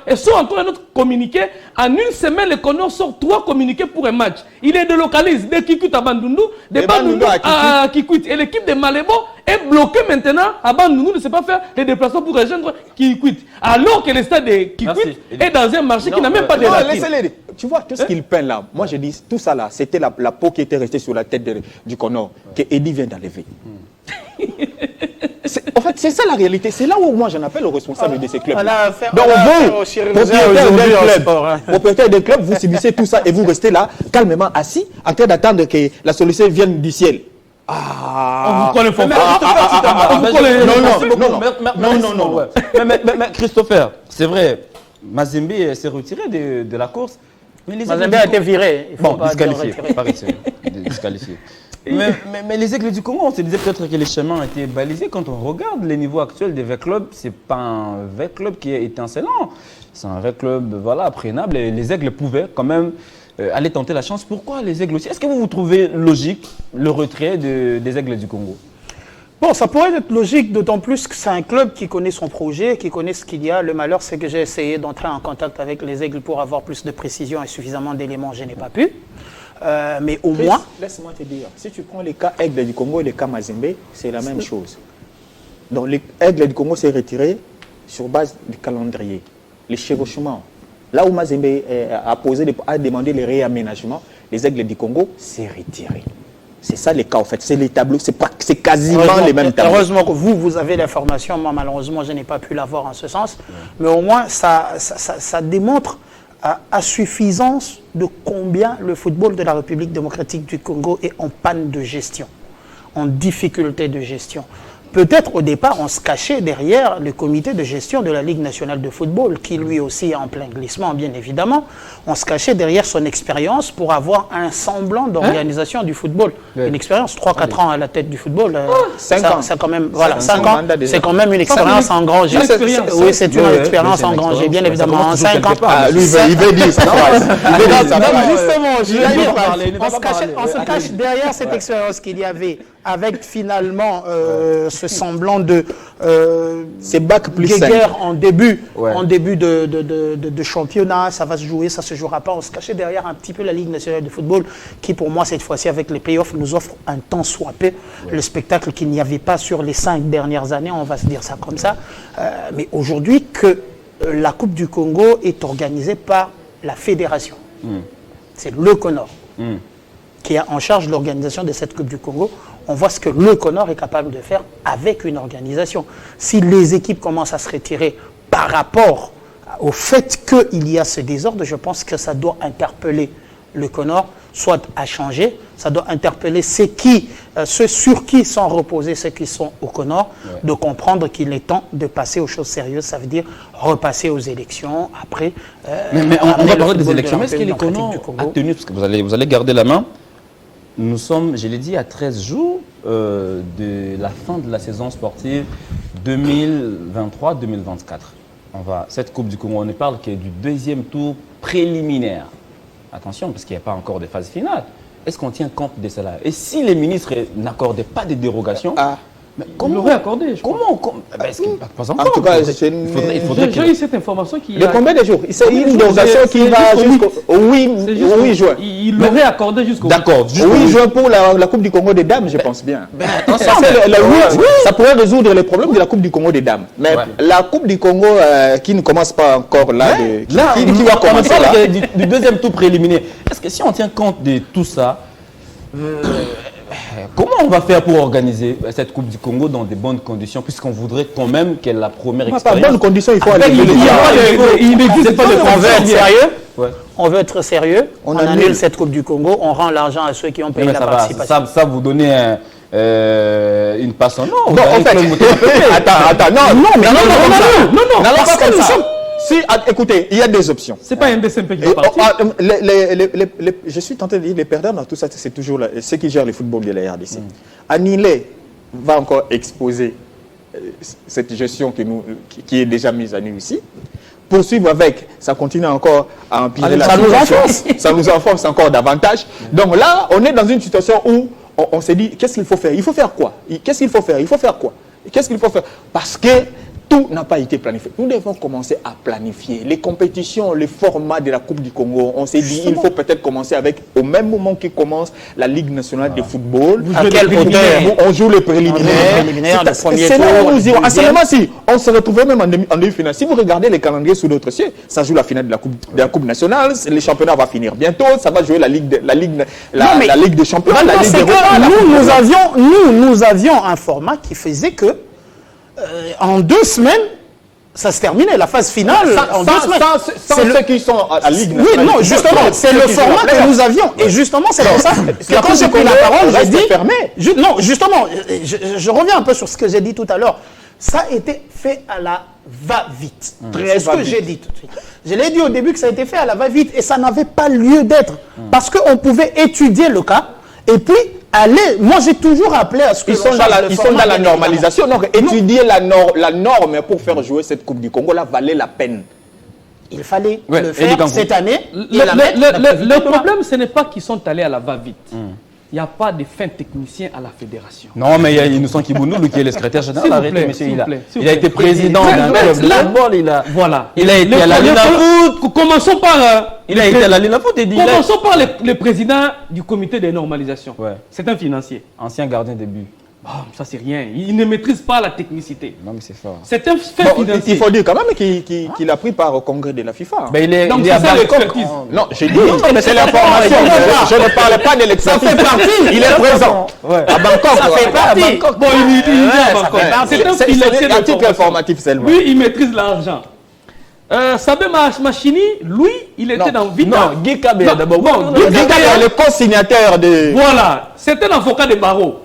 [SPEAKER 4] et sort encore un autre communiqué. En une semaine, le Conor sort 3 communiqués pour un match. Il est délocalisé de Kikwit à Bandundu, de Bandundu à Kikwit. Et l'équipe de Malebo est bloquée maintenant à Bandundu, ne sait pas faire les déplacements pour rejoindre Kikwit. Alors que le stade de Kikwit est dans un marché qui n'a même pas de racines.
[SPEAKER 2] Laissez-les. Tu vois, tout ce qu'il peint là, moi je dis, tout ça là, c'était la peau qui était restée sur la tête du Conor, que Eddie vient d'enlever. En fait, c'est ça la réalité. C'est là où moi j'en appelle aux responsables de ces clubs. Donc vous, propriétaire d'un club, vous subissez tout ça et vous restez là, calmement assis, en train d'attendre que la solution vienne du ciel.
[SPEAKER 4] On vous connaît pas.
[SPEAKER 1] Non. Mais Christopher, c'est vrai, Mazembe s'est retiré de la course.
[SPEAKER 3] Mazembe a été viré.
[SPEAKER 1] Bon, disqualifié. Disqualifié. Mais les Aigles du Congo, on se disait peut-être que les chemins étaient balisés. Quand on regarde les niveaux actuels des V clubs, c'est pas un V club qui est étincelant. C'est un V club, voilà, prénable. Et les Aigles pouvaient quand même aller tenter la chance. Pourquoi les Aigles aussi? Est-ce que vous trouvez logique le retrait des Aigles du Congo?
[SPEAKER 3] Bon, ça pourrait être logique, d'autant plus que c'est un club qui connaît son projet, qui connaît ce qu'il y a. Le malheur, c'est que j'ai essayé d'entrer en contact avec les Aigles pour avoir plus de précision et suffisamment d'éléments. Je n'ai pas pu. Mais au moins...
[SPEAKER 2] Laisse-moi te dire, si tu prends les cas Aigle du Congo et les cas Mazembe, c'est la même chose. Donc, l'Aigle du Congo s'est retiré sur base du calendrier, les chevauchements. Là où Mazembe a demandé les réaménagements, les Aigles du Congo s'est retiré. C'est ça les cas en fait, c'est les tableaux, c'est quasiment les mêmes tableaux.
[SPEAKER 3] Heureusement que vous avez l'information, moi malheureusement je n'ai pas pu l'avoir en ce sens, mais au moins ça démontre à suffisance de combien le football de la République démocratique du Congo est en panne de gestion, en difficulté de gestion. Peut-être au départ, on se cachait derrière le comité de gestion de la Ligue nationale de football, qui lui aussi est en plein glissement, bien évidemment. On se cachait derrière son expérience pour avoir un semblant d'organisation du football. Une expérience, 3-4 ans à la tête du football.
[SPEAKER 2] 5 ans.
[SPEAKER 3] Ça quand même, voilà, 5 ans, c'est quand même une expérience engrangée. Oui, c'est une expérience engrangée, bien évidemment. En 5 ans.
[SPEAKER 2] Lui, il veut dire ça.
[SPEAKER 3] Justement, on se cache derrière cette expérience qu'il y avait, avec finalement ce semblant de
[SPEAKER 2] c'est bac plus
[SPEAKER 3] guéguerre en début de championnat, ça va se jouer, ça se jouera pas. On se cachait derrière un petit peu la Ligue nationale de football qui pour moi cette fois-ci avec les playoffs nous offre un temps soit peu, le spectacle qu'il n'y avait pas sur les 5 dernières années, on va se dire ça comme ça. Mais aujourd'hui que la Coupe du Congo est organisée par la fédération. C'est le Conor qui est en charge de l'organisation de cette Coupe du Congo. On voit ce que le Conor est capable de faire avec une organisation. Si les équipes commencent à se retirer par rapport au fait qu'il y a ce désordre, je pense que ça doit interpeller le CONOR, soit à changer, ça doit interpeller ceux sur qui sont reposés, ceux qui sont au CONOR, de comprendre qu'il est temps de passer aux choses sérieuses, ça veut dire repasser aux élections, après...
[SPEAKER 1] mais on va parler des élections, mais est-ce que les CONOR a tenu, parce que vous allez garder la main, nous sommes, je l'ai dit, à 13 jours de la fin de la saison sportive 2023-2024. Cette Coupe du Congo, on ne parle que du deuxième tour préliminaire. Attention, parce qu'il n'y a pas encore de phase finale. Est-ce qu'on tient compte de cela? Et si les ministres n'accordaient pas de dérogation,
[SPEAKER 4] Comment l'aurait accordé?
[SPEAKER 1] Comment est-ce qu'il pas encore?
[SPEAKER 2] En tout cas,
[SPEAKER 1] il faudrait
[SPEAKER 4] j'ai eu cette information qui...
[SPEAKER 2] De combien de jours? C'est une dérogation qui va jusqu'au 8 juin.
[SPEAKER 4] Il l'aurait accordé jusqu'au...
[SPEAKER 1] D'accord.
[SPEAKER 2] 8 juin pour la Coupe du Congo des dames, je pense bien. Ça pourrait résoudre les problèmes de la Coupe du Congo des dames. Mais la Coupe du Congo qui ne commence pas encore là, qui va commencer là.
[SPEAKER 1] Du deuxième tour préliminaire. Est-ce que si on tient compte de tout ça, comment on va faire pour organiser cette Coupe du Congo dans de bonnes conditions, puisqu'on voudrait quand même qu'elle ait la première expérience?
[SPEAKER 2] Pas bonnes conditions, il faut aller.
[SPEAKER 3] Il n'existe pas de problème sérieux. On veut être sérieux, on annule cette Coupe du Congo, on rend l'argent à ceux qui ont payé la participation.
[SPEAKER 1] Ça vous donnez une passe en or.
[SPEAKER 2] Non, en fait, attends, non, parce que nous sommes... Écoutez, il y a des options.
[SPEAKER 4] C'est pas un DCMP qui va partir.
[SPEAKER 2] Je suis tenté de dire les perdants dans tout ça, c'est toujours ceux qui gèrent le football de la RDC. Anilé va encore exposer cette gestion qui est déjà mise à nu ici. Poursuivre avec, ça continue encore à empirer la situation. Ça nous enfonce encore davantage. Donc là, on est dans une situation où on s'est dit, qu'est-ce qu'il faut faire? Il faut faire quoi? Qu'est-ce qu'il faut faire? Il faut faire quoi? Qu'est-ce qu'il faut faire? Parce que tout n'a pas été planifié. Nous devons commencer à planifier les compétitions, les formats de la Coupe du Congo. On s'est dit, il faut peut-être commencer avec, au même moment que commence la Ligue nationale de football.
[SPEAKER 3] À quel hauteur
[SPEAKER 2] on joue les préliminaires. C'est là où nous irons. Seulement si on se retrouvait même en demi-finale. Si vous regardez les calendriers sous d'autres cieux, ça joue la finale de la Coupe nationale. Le championnat va finir bientôt. Ça va jouer la Ligue des champions. La Ligue des
[SPEAKER 3] nous avions un format qui faisait que en 2 semaines, ça se terminait, la phase finale.
[SPEAKER 2] Sans ceux qui sont à Ligue
[SPEAKER 3] nationale. Oui, non, justement, c'est le format que nous avions. Et justement, c'est pour ça que quand j'ai pris la parole, j'ai dit... Non, justement, je reviens un peu sur ce que j'ai dit tout à l'heure. Ça a été fait à la va-vite. C'est ce que j'ai dit tout de suite. Je l'ai dit au début que ça a été fait à la va-vite et ça n'avait pas lieu d'être. Parce qu'on pouvait étudier le cas et puis... moi j'ai toujours appelé à ce que
[SPEAKER 2] ils sont dans la normalisation. Donc étudier la norme pour faire jouer cette Coupe du Congo là valait la peine.
[SPEAKER 3] Il fallait le faire cette année.
[SPEAKER 4] Le problème, ce n'est pas qu'ils sont allés à la va-vite. Il n'y a pas de fin technicien à la fédération.
[SPEAKER 1] Non, mais il y a Innocent Kibounoulou qui est le secrétaire général. Arrêtez, monsieur. Il a été président d'un club de football.
[SPEAKER 4] Voilà.
[SPEAKER 1] Il a été à la Linafoot.
[SPEAKER 4] Commençons par...
[SPEAKER 1] Il a été à la Linafoot et dit...
[SPEAKER 4] Commençons par le président du comité de normalisation. C'est un financier.
[SPEAKER 1] Ancien gardien de but.
[SPEAKER 4] Ça, c'est rien. Il ne maîtrise pas la technicité.
[SPEAKER 1] Non, mais c'est fort.
[SPEAKER 4] C'est un fait financier.
[SPEAKER 2] Il faut dire quand même qu'il a pris part au congrès de la FIFA.
[SPEAKER 1] Ben, il est
[SPEAKER 4] à Bangkok.
[SPEAKER 2] Non, j'ai dit, mais c'est l'information. Je ne parle pas de l'expertise.
[SPEAKER 3] Ça fait partie.
[SPEAKER 2] Il est présent. À Bangkok.
[SPEAKER 3] Ça fait partie.
[SPEAKER 4] Bon, il est à Bangkok. C'est un financier
[SPEAKER 2] un titre informatif seulement.
[SPEAKER 4] Lui, il maîtrise l'argent. Sabé Machini, lui, il était dans Vita.
[SPEAKER 1] Non, Guy Kabé d'abord.
[SPEAKER 2] Guy Kabé est le co-signataire de...
[SPEAKER 4] Voilà, c'est un avocat des barreaux.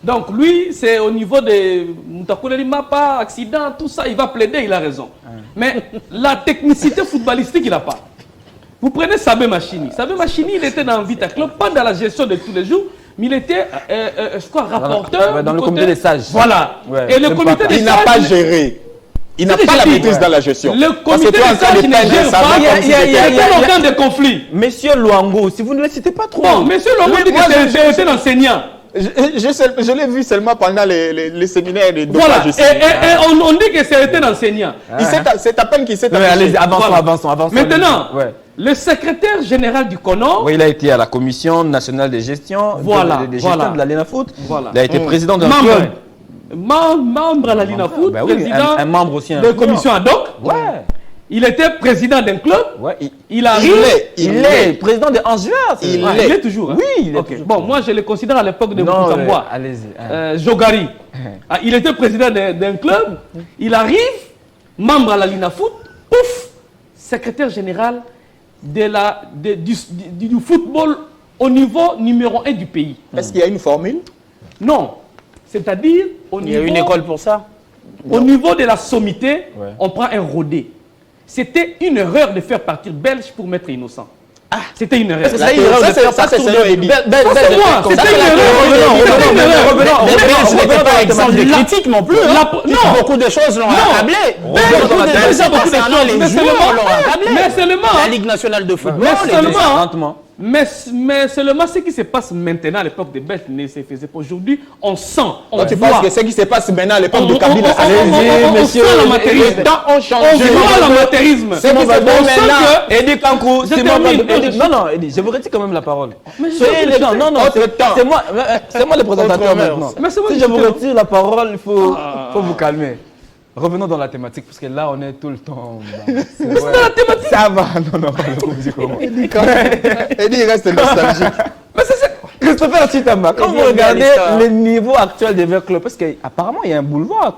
[SPEAKER 4] Donc lui, c'est au niveau de Moutakouleli Mapa, accident, tout ça, il va plaider, il a raison. Mais la technicité footballistique, il n'a pas. Vous prenez Sabé Machini. Sabé Machini, il était dans Vita Club, pas dans la gestion de tous les jours, mais il était, je crois, rapporteur.
[SPEAKER 1] Dans le comité des sages.
[SPEAKER 4] Voilà. Et le comité des sages...
[SPEAKER 2] Il n'a pas géré. Il n'a pas la maîtrise dans la gestion.
[SPEAKER 4] Le comité des sages ne gère pas. Il y a aucun de conflit.
[SPEAKER 1] Monsieur Luango, si vous ne le citez pas trop.
[SPEAKER 4] Bon, monsieur Luango dit que c'est un enseignant.
[SPEAKER 2] Je l'ai vu seulement pendant les séminaires de
[SPEAKER 4] voilà. Et on dit que c'est un enseignant.
[SPEAKER 2] C'est à peine qu'il s'est
[SPEAKER 1] allez, avançons.
[SPEAKER 4] Maintenant, le secrétaire général du CONOR...
[SPEAKER 1] il a été à la commission nationale de gestion, de la Linafoot. Il a été président d'un club.
[SPEAKER 4] Membre à la Linafoot, président
[SPEAKER 1] un membre aussi.
[SPEAKER 4] de commission ad hoc. Il était président d'un club. Il
[SPEAKER 1] est président de Angers.
[SPEAKER 4] Il est toujours.
[SPEAKER 1] Oui, il est toujours.
[SPEAKER 4] Bon, moi je le considère à l'époque de Moutamboua.
[SPEAKER 1] Allez-y.
[SPEAKER 4] Jogari. Il était président d'un club. Il arrive, membre à la Linafoot. Pouf, secrétaire général du football au niveau numéro 1 du pays.
[SPEAKER 2] Est-ce qu'il y a une formule?
[SPEAKER 4] Non. C'est-à-dire,
[SPEAKER 3] Il y a une école pour ça.
[SPEAKER 4] au niveau de la sommité, on prend un rodé. C'était une erreur de faire partir Belge pour mettre Innocent. C'était une erreur.
[SPEAKER 2] Ça, c'est selon Eddie.
[SPEAKER 4] C'est moi, c'était une erreur.
[SPEAKER 3] Belge n'était pas exemple de critique non plus. Beaucoup de choses l'ont accablé. Beaucoup de choses concernant les joueurs l'ont accablé.
[SPEAKER 4] Mais seulement,
[SPEAKER 3] La Ligue nationale de football.
[SPEAKER 4] mais seulement ce qui se passe maintenant à l'époque des Belges ne se faisait pas. Aujourd'hui, on sent, on
[SPEAKER 2] Tu
[SPEAKER 4] voit.
[SPEAKER 2] penses que ce qui se passe maintenant à l'époque de Kabila,
[SPEAKER 4] on sent l'amateurisme.
[SPEAKER 2] les temps ont
[SPEAKER 4] On
[SPEAKER 2] changé.
[SPEAKER 4] voit l'amateurisme.
[SPEAKER 1] C'est qui se passe maintenant.
[SPEAKER 4] que-
[SPEAKER 1] Eddie Kankou,
[SPEAKER 4] Je
[SPEAKER 1] c'est moi.
[SPEAKER 4] termine.
[SPEAKER 1] Non, non, Eddie, je vous retire quand même la parole.
[SPEAKER 4] Mais je-
[SPEAKER 1] Soyez les gens. Non, non,
[SPEAKER 2] Autre temps.
[SPEAKER 1] c'est moi le présentateur
[SPEAKER 2] Autre
[SPEAKER 1] maintenant.
[SPEAKER 4] Mais c'est moi
[SPEAKER 1] Si
[SPEAKER 4] qui
[SPEAKER 1] je vous
[SPEAKER 4] te-
[SPEAKER 1] retire la parole, il faut vous calmer. Revenons dans la thématique, parce que là, on est tout le temps. C'est
[SPEAKER 4] dans la thématique.
[SPEAKER 1] Ça va, non, non, pas le Coupe du Congo.
[SPEAKER 2] Eddie reste nostalgique.
[SPEAKER 1] Christopher Chitamba, quand
[SPEAKER 3] Eddie
[SPEAKER 1] vous
[SPEAKER 3] aime bien
[SPEAKER 1] regardez
[SPEAKER 3] l'histoire.
[SPEAKER 1] le niveau actuel des Verts Club, parce qu'apparemment, il y a un boulevard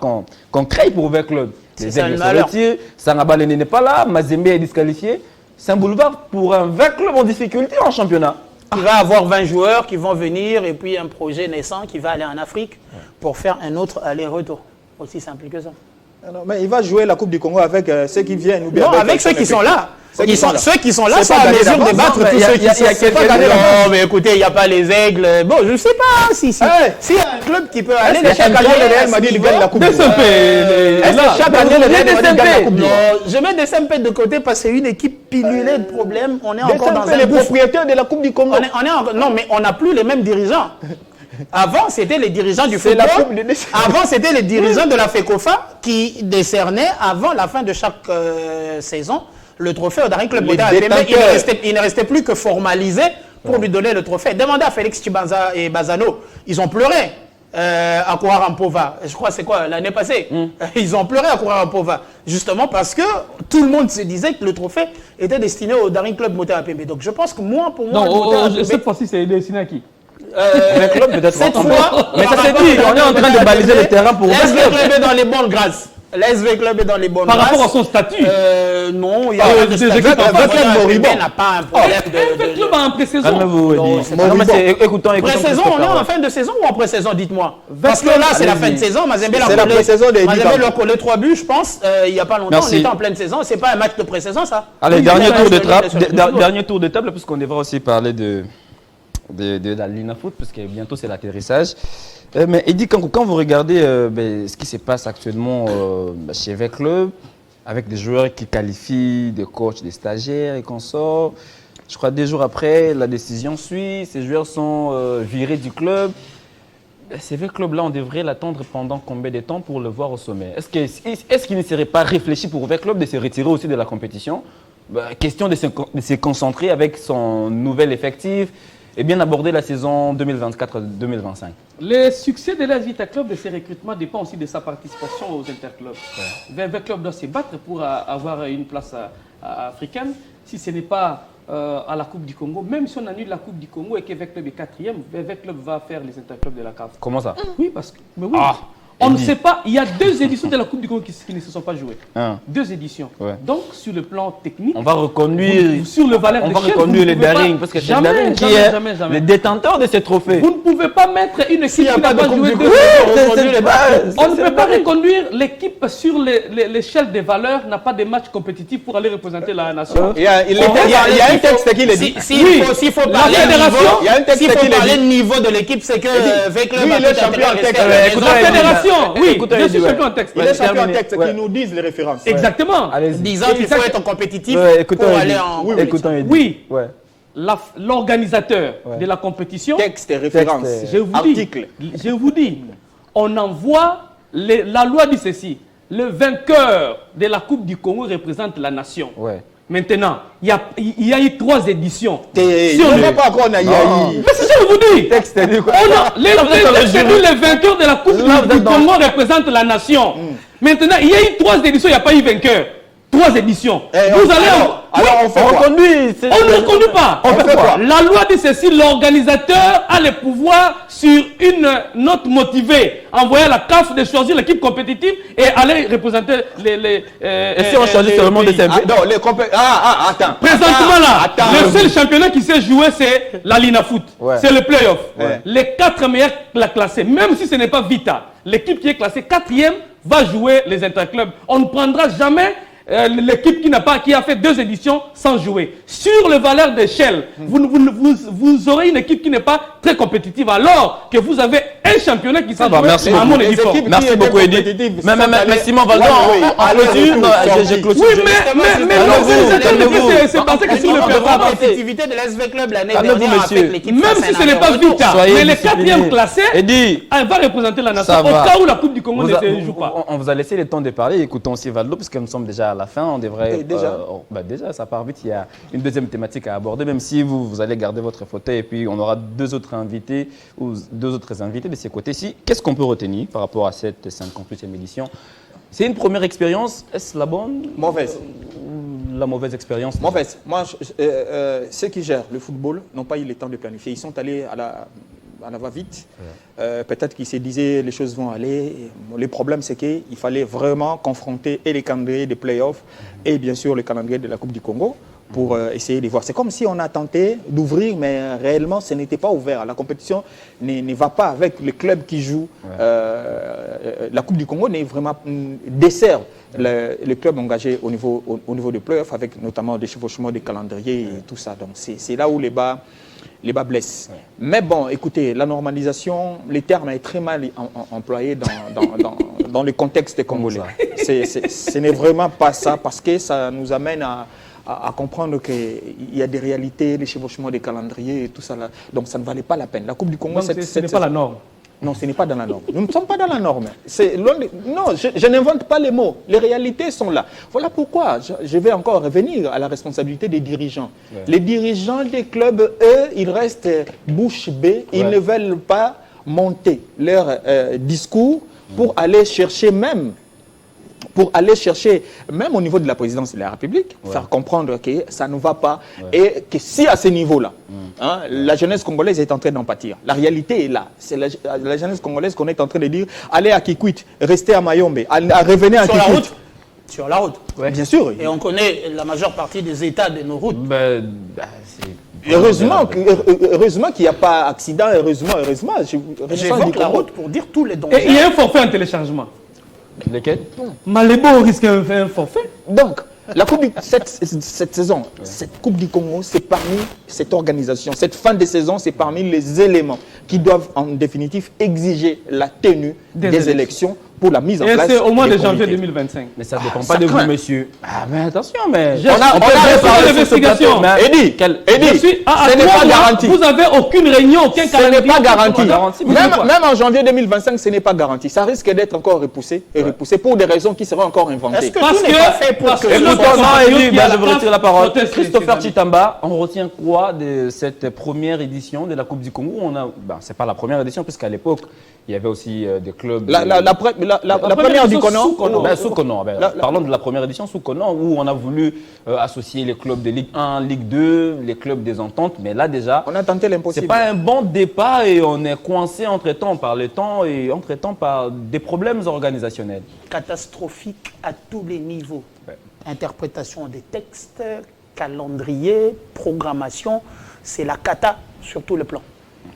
[SPEAKER 1] qu'on crée pour Verts Club. Les
[SPEAKER 3] ça,
[SPEAKER 1] Aigles
[SPEAKER 3] le
[SPEAKER 1] se
[SPEAKER 3] malheur.
[SPEAKER 1] retirent, Sangaba n'est pas là, Mazembe est disqualifié. C'est un boulevard pour un Verts Club en difficulté en championnat.
[SPEAKER 3] Il va avoir 20 joueurs qui vont venir et puis un projet naissant qui va aller en Afrique pour faire un autre aller-retour. Aussi simple que ça.
[SPEAKER 2] Non, mais il va jouer la Coupe du Congo avec ceux qui viennent. Ou bien
[SPEAKER 3] Non, avec ceux qui sont là. Ceux qui sont là
[SPEAKER 2] C'est
[SPEAKER 3] sont
[SPEAKER 2] pas
[SPEAKER 3] à
[SPEAKER 2] gagné
[SPEAKER 3] mesure de
[SPEAKER 2] d'avance,
[SPEAKER 3] battre
[SPEAKER 1] non, mais
[SPEAKER 3] tous
[SPEAKER 1] il y a-
[SPEAKER 3] ceux
[SPEAKER 1] il y a-
[SPEAKER 3] qui
[SPEAKER 1] il y a
[SPEAKER 3] sont.
[SPEAKER 1] quelques
[SPEAKER 3] C'est pas gagné
[SPEAKER 1] erreurs.
[SPEAKER 3] d'avance. Non, mais écoutez, il n'y a pas les aigles. Bon, je ne sais pas si y a un club qui peut aller.
[SPEAKER 2] Est-ce que chaque année, le Real Madrid gagne la Coupe du Congo?
[SPEAKER 1] DCP,
[SPEAKER 2] Est-ce que chaque année, le Real Madrid gagne la Coupe du Congo?
[SPEAKER 3] Non, je mets des SMP de côté parce que c'est une équipe pilulée de problèmes. On est encore dans un
[SPEAKER 2] les
[SPEAKER 3] gouffre.
[SPEAKER 2] propriétaires de la Coupe du Congo.
[SPEAKER 3] On est encore... Non, mais on n'a plus les mêmes dirigeants. Avant, c'était les dirigeants du
[SPEAKER 2] C'est la
[SPEAKER 3] football.
[SPEAKER 2] coupe de-
[SPEAKER 3] Avant, c'était les dirigeants de la FECOFA qui décernaient, avant la fin de chaque saison, le trophée au dernier club
[SPEAKER 2] Les
[SPEAKER 3] mondial. Mais
[SPEAKER 2] détenteurs.
[SPEAKER 3] il ne restait plus que formalisé pour lui donner le trophée. Demandez à Félix Chibanza et Bazano. Ils ont pleuré à Kouarampova. Je crois que c'est quoi, l'année passée. Ils ont pleuré à Kouarampova. Justement parce que tout le monde se disait que le trophée était destiné au dernier club Motema Pembe. Donc je pense que moi, pour moi,
[SPEAKER 4] Non, cette fois-ci, c'est destiné à qui?
[SPEAKER 1] Verts Club peut-être.
[SPEAKER 3] cette fois,
[SPEAKER 1] Mais ça c'est dit, on est en train de baliser le terrain pour Verts
[SPEAKER 3] l'SV
[SPEAKER 1] Club.
[SPEAKER 3] Club est dans les bonnes grâces. L'SV Club est dans les bonnes
[SPEAKER 4] Par
[SPEAKER 3] grâces.
[SPEAKER 4] rapport à son statut.
[SPEAKER 3] Non, il y a
[SPEAKER 4] Ah,
[SPEAKER 3] pas de
[SPEAKER 4] des
[SPEAKER 3] statut.
[SPEAKER 4] équipes en
[SPEAKER 3] Motema
[SPEAKER 2] face.
[SPEAKER 3] Pembe
[SPEAKER 2] Moribond.
[SPEAKER 3] n'a pas un problème
[SPEAKER 4] Le club a un pré-saison.
[SPEAKER 1] Calmez-vous, Eddie.
[SPEAKER 3] c'est
[SPEAKER 1] Non, mais c'est- écoutons.
[SPEAKER 3] Pré-saison, on est
[SPEAKER 1] Christopher.
[SPEAKER 3] en fin de saison ou en pré-saison, dites-moi. Parce que là, c'est la fin de saison. Mazembe
[SPEAKER 2] C'est la pré-saison de Eddie
[SPEAKER 3] Mazembe
[SPEAKER 2] Kankou.
[SPEAKER 3] leur collé 3 buts, je pense, il n'y a pas longtemps.
[SPEAKER 1] Merci.
[SPEAKER 3] On était en pleine saison. C'est pas un match de pré-saison, ça.
[SPEAKER 1] Allez,
[SPEAKER 3] Oui,
[SPEAKER 1] dernier
[SPEAKER 3] il y a
[SPEAKER 1] tour de
[SPEAKER 3] un
[SPEAKER 1] table,
[SPEAKER 3] sur le football.
[SPEAKER 1] dernier tour de table, puisqu'on devra aussi parler de la Linafoot, parce que bientôt c'est l'atterrissage. Mais Eddie, quand vous regardez ce qui se passe actuellement chez Verts Club, avec des joueurs qui qualifient, des coachs, des stagiaires et consorts, je crois 2 jours après, la décision suit, ces joueurs sont virés du club. Ces Verts Club-là, on devrait l'attendre pendant combien de temps pour le voir au sommet? Est-ce qu'il ne serait pas réfléchi pour Verts Club de se retirer aussi de la compétition? Question de se concentrer avec son nouvel effectif et bien aborder la saison 2024-2025.
[SPEAKER 4] Le succès de l'AS Vita Club, de ses recrutements, dépend aussi de sa participation aux interclubs. Verts Club doit se battre pour avoir une place africaine. Si ce n'est pas à la Coupe du Congo, même si on annule la Coupe du Congo et que Verts Club est 4e, Verts Club va faire les interclubs de la CAF.
[SPEAKER 1] Comment ça?
[SPEAKER 4] Oui, parce que... Mais oui.
[SPEAKER 1] Ah,
[SPEAKER 4] On ne
[SPEAKER 1] Eddie.
[SPEAKER 4] sait pas, il y a 2 éditions de la Coupe du Congo qui ne se sont pas jouées. 2 éditions.
[SPEAKER 1] Ouais.
[SPEAKER 4] Donc, sur le plan technique,
[SPEAKER 1] On va reconduire,
[SPEAKER 4] sur le valeur
[SPEAKER 1] on
[SPEAKER 4] de
[SPEAKER 1] va
[SPEAKER 4] chef,
[SPEAKER 1] reconduire
[SPEAKER 4] vous ne
[SPEAKER 1] les
[SPEAKER 4] pouvez pas-
[SPEAKER 1] Daring, parce que c'est
[SPEAKER 4] jamais,
[SPEAKER 1] Daring qui
[SPEAKER 4] jamais,
[SPEAKER 1] est
[SPEAKER 4] jamais, jamais.
[SPEAKER 1] le détenteur de ces trophées.
[SPEAKER 4] Vous ne pouvez pas mettre une équipe qui
[SPEAKER 2] a
[SPEAKER 4] n'a
[SPEAKER 2] pas de
[SPEAKER 4] pas
[SPEAKER 2] Coupe
[SPEAKER 4] joué
[SPEAKER 2] du
[SPEAKER 4] 2
[SPEAKER 2] Congo,
[SPEAKER 1] c'est-
[SPEAKER 4] On ne peut pas reconduire l'équipe sur l'échelle des valeurs, n'a pas de match compétitif pour aller représenter la nation.
[SPEAKER 2] Il y a un texte qui le dit.
[SPEAKER 3] S'il faut
[SPEAKER 4] La
[SPEAKER 3] parler
[SPEAKER 4] fédération,
[SPEAKER 2] Il y a un texte
[SPEAKER 3] s'il faut
[SPEAKER 2] qui le
[SPEAKER 3] parler
[SPEAKER 2] dit.
[SPEAKER 3] de niveau de l'équipe, c'est que Verts Club
[SPEAKER 2] lui,
[SPEAKER 3] a
[SPEAKER 2] il est
[SPEAKER 3] tout
[SPEAKER 2] champion
[SPEAKER 3] intérêt à
[SPEAKER 2] en texte.
[SPEAKER 3] rester à la
[SPEAKER 1] Écoutez,
[SPEAKER 3] maison.
[SPEAKER 4] La fédération, oui,
[SPEAKER 1] Écoutez,
[SPEAKER 4] je suis
[SPEAKER 1] Eddie,
[SPEAKER 4] champion en texte.
[SPEAKER 2] Il est champion en
[SPEAKER 1] terminé.
[SPEAKER 2] texte
[SPEAKER 1] Ouais.
[SPEAKER 2] qui nous disent les références.
[SPEAKER 4] Exactement.
[SPEAKER 1] Allez-y.
[SPEAKER 3] Disant qu'il faut être compétitif
[SPEAKER 1] Ouais, écoutons
[SPEAKER 3] pour
[SPEAKER 1] Eddie.
[SPEAKER 3] aller en
[SPEAKER 1] Oui,
[SPEAKER 3] compétition.
[SPEAKER 1] écoutons Eddie.
[SPEAKER 4] Oui,
[SPEAKER 1] Ouais.
[SPEAKER 4] l'organisateur de la compétition,
[SPEAKER 2] Texte et références.
[SPEAKER 1] Texte,
[SPEAKER 4] je vous
[SPEAKER 2] Article.
[SPEAKER 4] dis, on envoie, la loi dit ceci, le vainqueur de la Coupe du Congo représente la nation.
[SPEAKER 1] Ouais.
[SPEAKER 4] Maintenant, il y a eu 3 éditions.
[SPEAKER 2] Il
[SPEAKER 4] Sur
[SPEAKER 2] ne
[SPEAKER 4] le-
[SPEAKER 2] va pas encore
[SPEAKER 1] Non.
[SPEAKER 4] Mais c'est ce que je vous dis.
[SPEAKER 1] Texte, dit quoi?
[SPEAKER 4] Les vainqueurs de la Coupe
[SPEAKER 1] Là, vous
[SPEAKER 4] du
[SPEAKER 1] êtes dans-
[SPEAKER 4] Congo représentent la nation. Maintenant, il y a eu 3 éditions, il n'y a pas eu vainqueur. 3 éditions.
[SPEAKER 2] Vous allez... Alors on fait quoi?
[SPEAKER 4] On ne conduit pas.
[SPEAKER 2] On fait quoi?
[SPEAKER 4] La loi dit ceci, l'organisateur a le pouvoir sur une note motivée, envoyer à la CAF de choisir l'équipe compétitive et aller représenter les
[SPEAKER 1] et si on choisit seulement des
[SPEAKER 2] attends.
[SPEAKER 4] Présentement là, le seul championnat qui s'est joué, c'est la Lina Foot.
[SPEAKER 1] Ouais.
[SPEAKER 4] C'est le play-off.
[SPEAKER 2] Ouais.
[SPEAKER 4] Les 4 meilleurs classés, même si ce n'est pas Vita, l'équipe qui est classée 4e va jouer les interclubs. On ne prendra jamais l'équipe qui a fait 2 éditions sans jouer. Sur le valeur d'échelle, vous aurez une équipe qui n'est pas très compétitive alors que vous avez un championnat qui s'est joué
[SPEAKER 1] merci
[SPEAKER 4] à
[SPEAKER 1] beaucoup.
[SPEAKER 4] mon édition.
[SPEAKER 1] Merci beaucoup, Eddy. Mais Simon Valdo, en clôture, j'ai clôturé.
[SPEAKER 4] Oui, mais c'est parce que sur le
[SPEAKER 3] La
[SPEAKER 4] performance,
[SPEAKER 3] compétitivité de l'SV Club l'année
[SPEAKER 1] Calmez-vous,
[SPEAKER 3] dernière
[SPEAKER 1] monsieur.
[SPEAKER 3] avec l'équipe
[SPEAKER 4] même si ce n'est pas Vita,
[SPEAKER 1] Soyez
[SPEAKER 4] mais les
[SPEAKER 1] discipliné.
[SPEAKER 4] 4e classés,
[SPEAKER 1] Eddy,
[SPEAKER 4] elle va représenter la nation
[SPEAKER 1] ça
[SPEAKER 4] au
[SPEAKER 1] va.
[SPEAKER 4] cas où la Coupe du Congo ne se joue pas.
[SPEAKER 1] On vous a laissé le temps de parler. Écoutons aussi Valdo, puisque nous sommes déjà à la fin. On devrait.
[SPEAKER 2] Déjà
[SPEAKER 1] déjà, ça part vite. Il y a une deuxième thématique à aborder, même si vous allez garder votre fauteuil et puis on aura 2 autres invités ou 2 autres invités de ces côtés-ci. Qu'est-ce qu'on peut retenir par rapport à cette 58e édition? C'est une première expérience. Est-ce la bonne?
[SPEAKER 2] Mauvaise.
[SPEAKER 1] La mauvaise expérience?
[SPEAKER 2] Mauvaise. Moi, ceux qui gèrent le football n'ont pas eu le temps de planifier. Ils sont allés à la va-vite. Peut-être qu'ils se disaient les choses vont aller. Le problème, c'est qu'il fallait vraiment confronter et les calendriers des playoffs et bien sûr le calendrier de la Coupe du Congo pour essayer de voir. C'est comme si on a tenté d'ouvrir, mais réellement, ce n'était pas ouvert. La compétition ne va pas avec les clubs qui jouent. La Coupe du Congo n'est vraiment dessert les clubs engagés au niveau des playoffs, avec notamment des chevauchements des calendriers et tout ça. Donc, c'est là où les bas blessent. Ouais. Mais bon, écoutez, la normalisation, les termes est très mal employé dans le contexte congolais. Ce n'est vraiment pas ça, parce que ça nous amène à comprendre qu'il y a des réalités, les chevauchements des calendriers et tout ça. Là. Donc ça ne valait pas la peine. La Coupe du Congo,
[SPEAKER 4] ce n'est pas la norme.
[SPEAKER 2] Non, ce n'est pas dans la norme. Nous ne sommes pas dans la norme. Non, je n'invente pas les mots. Les réalités sont là. Voilà pourquoi je vais encore revenir à la responsabilité des dirigeants. Ouais. Les dirigeants des clubs, eux, ils restent bouche bée. Ils ne veulent pas monter leur discours pour aller chercher même au niveau de la présidence de la République, faire comprendre que ça ne va pas et que si à ce niveau-là, la jeunesse congolaise est en train d'en pâtir. La réalité est là. C'est la jeunesse congolaise qu'on est en train de dire, allez à Kikwit, restez à Mayombe, revenez à Kikwit.
[SPEAKER 3] Sur la route.
[SPEAKER 2] Ouais. Bien sûr.
[SPEAKER 3] Et on connaît la majeure partie des états de nos routes.
[SPEAKER 2] Heureusement qu'il n'y a pas d'accident, heureusement.
[SPEAKER 3] J'évoque la route pour dire tous les dangers.
[SPEAKER 4] Et il y a un forfait en téléchargement.
[SPEAKER 1] Lesquels?
[SPEAKER 4] Malébo risque un forfait.
[SPEAKER 2] Donc, la coupe cette saison, cette Coupe du Congo, c'est parmi cette organisation, cette fin de saison, c'est parmi les éléments qui doivent en définitive exiger la tenue des élections pour la mise en place.
[SPEAKER 4] Et c'est au mois de janvier 2025.
[SPEAKER 1] Mais ça ne dépend pas de vous, monsieur. Ah, mais attention, mais...
[SPEAKER 4] On peut faire l'investigation.
[SPEAKER 2] Eddy, ce n'est pas garanti.
[SPEAKER 4] Vous n'avez aucune réunion, aucun calendrier.
[SPEAKER 2] Ce n'est pas garanti. Même en janvier 2025, ce n'est pas garanti. Ça risque d'être encore repoussé pour des raisons qui seront encore inventées.
[SPEAKER 3] Parce que tout n'est pas fait pour que...
[SPEAKER 1] Je vous retire la parole. Christopher Chitamba, on retient quoi de cette première édition de la Coupe du Congo? Ce n'est pas la première édition, puisqu'à l'époque, il y avait aussi des clubs...
[SPEAKER 2] La première du Conan,
[SPEAKER 1] sous Conan. Parlons de la première édition sous Conan, où on a voulu associer les clubs de Ligue 1, Ligue 2, les clubs des ententes. Mais là déjà,
[SPEAKER 2] on a tenté l'impossible.
[SPEAKER 1] C'est pas un bon départ et on est coincé entre-temps par le temps et entre-temps par des problèmes organisationnels.
[SPEAKER 3] Catastrophique à tous les niveaux. Interprétation des textes, calendrier, programmation, c'est la cata sur tous les plans.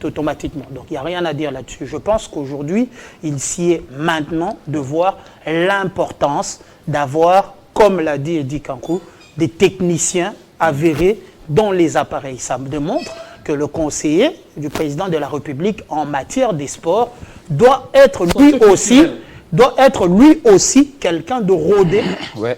[SPEAKER 3] Automatiquement. Donc il n'y a rien à dire là-dessus. Je pense qu'aujourd'hui, il s'y est maintenant de voir l'importance d'avoir, comme l'a dit Eddy Kankou, des techniciens avérés dans les appareils. Ça me démontre que le conseiller du président de la République en matière des sports doit être lui aussi quelqu'un de rodé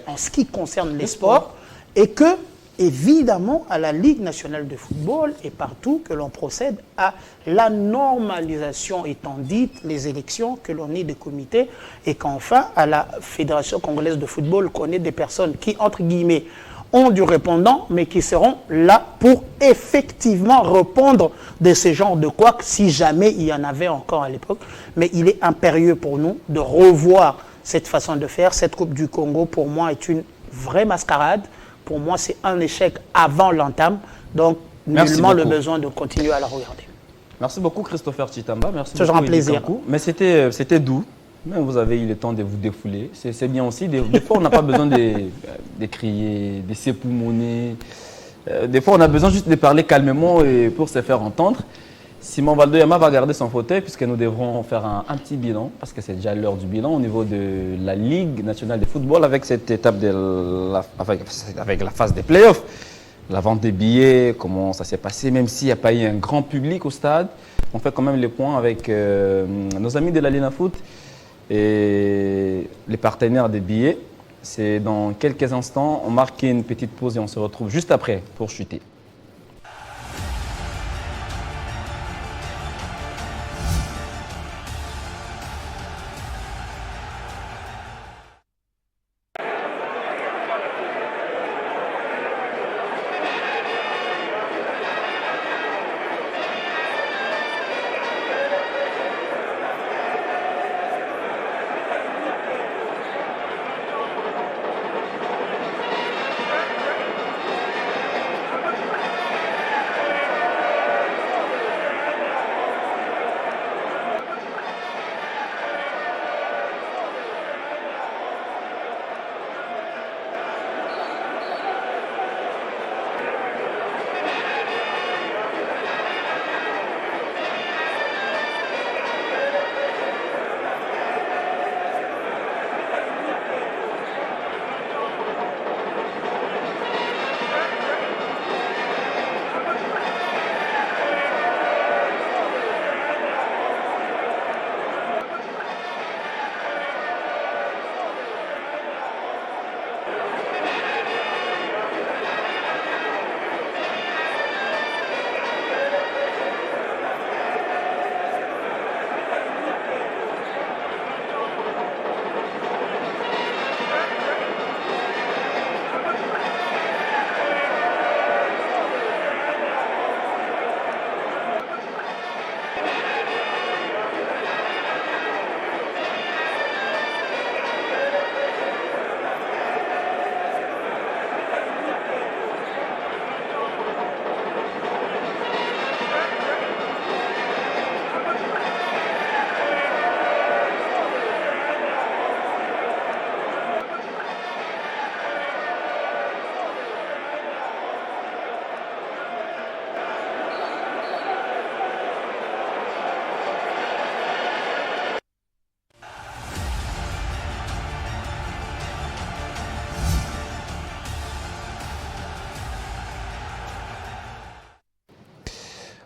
[SPEAKER 3] en ce qui concerne les sports et que évidemment, à la Ligue nationale de football et partout, que l'on procède à la normalisation étant dite, les élections, que l'on ait des comités, et qu'enfin, à la Fédération congolaise de football, qu'on ait des personnes qui, entre guillemets, ont du répondant, mais qui seront là pour effectivement répondre de ce genre de quoi, si jamais il y en avait encore à l'époque. Mais il est impérieux pour nous de revoir cette façon de faire. Cette Coupe du Congo, pour moi, est une vraie mascarade. Pour moi, c'est un échec avant l'entame. Donc,
[SPEAKER 1] Merci
[SPEAKER 3] nullement le
[SPEAKER 1] beaucoup.
[SPEAKER 3] besoin de continuer à la regarder.
[SPEAKER 1] Merci beaucoup Christopher Chitamba. Merci
[SPEAKER 3] Toujours
[SPEAKER 1] beaucoup,
[SPEAKER 3] un plaisir.
[SPEAKER 1] Eddie Kankou. Mais c'était doux. Mais vous avez eu le temps de vous défouler. C'est bien aussi. Des fois, on n'a pas besoin de crier, de s'époumoner. Des fois, on a besoin juste de parler calmement et pour se faire entendre. Simon Valdoyama va garder son fauteuil puisque nous devrons faire un petit bilan, parce que c'est déjà l'heure du bilan au niveau de la Ligue nationale de football avec cette étape avec la phase des playoffs. La vente des billets, comment ça s'est passé, même s'il n'y a pas eu un grand public au stade. On fait quand même les points avec nos amis de la Lina Foot et les partenaires des billets. C'est dans quelques instants. On marque une petite pause et on se retrouve juste après pour chuter.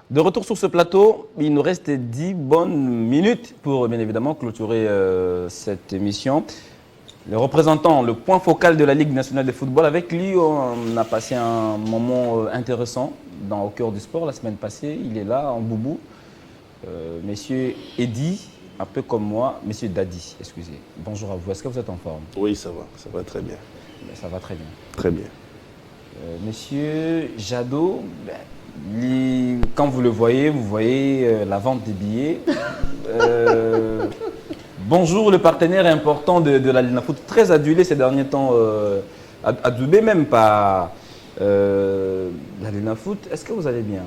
[SPEAKER 1] De retour sur ce plateau, il nous reste 10 bonnes minutes pour bien évidemment clôturer cette émission. Le représentant, le point focal de la Ligue nationale de football, avec lui, on a passé un moment intéressant au cœur du sport la semaine passée. Il est là, en boubou. Monsieur Eddy, un peu comme moi, monsieur Dadi, excusez. Bonjour à vous, est-ce que vous êtes en forme?
[SPEAKER 5] Oui, ça va très bien.
[SPEAKER 1] Ça va très bien.
[SPEAKER 5] Très bien.
[SPEAKER 1] Monsieur Jadot, quand vous le voyez, vous voyez la vente des billets. Bonjour, le partenaire important de la Lina Foot, très adulé ces derniers temps, adoubé même par la Lina Foot. Est-ce que vous allez bien?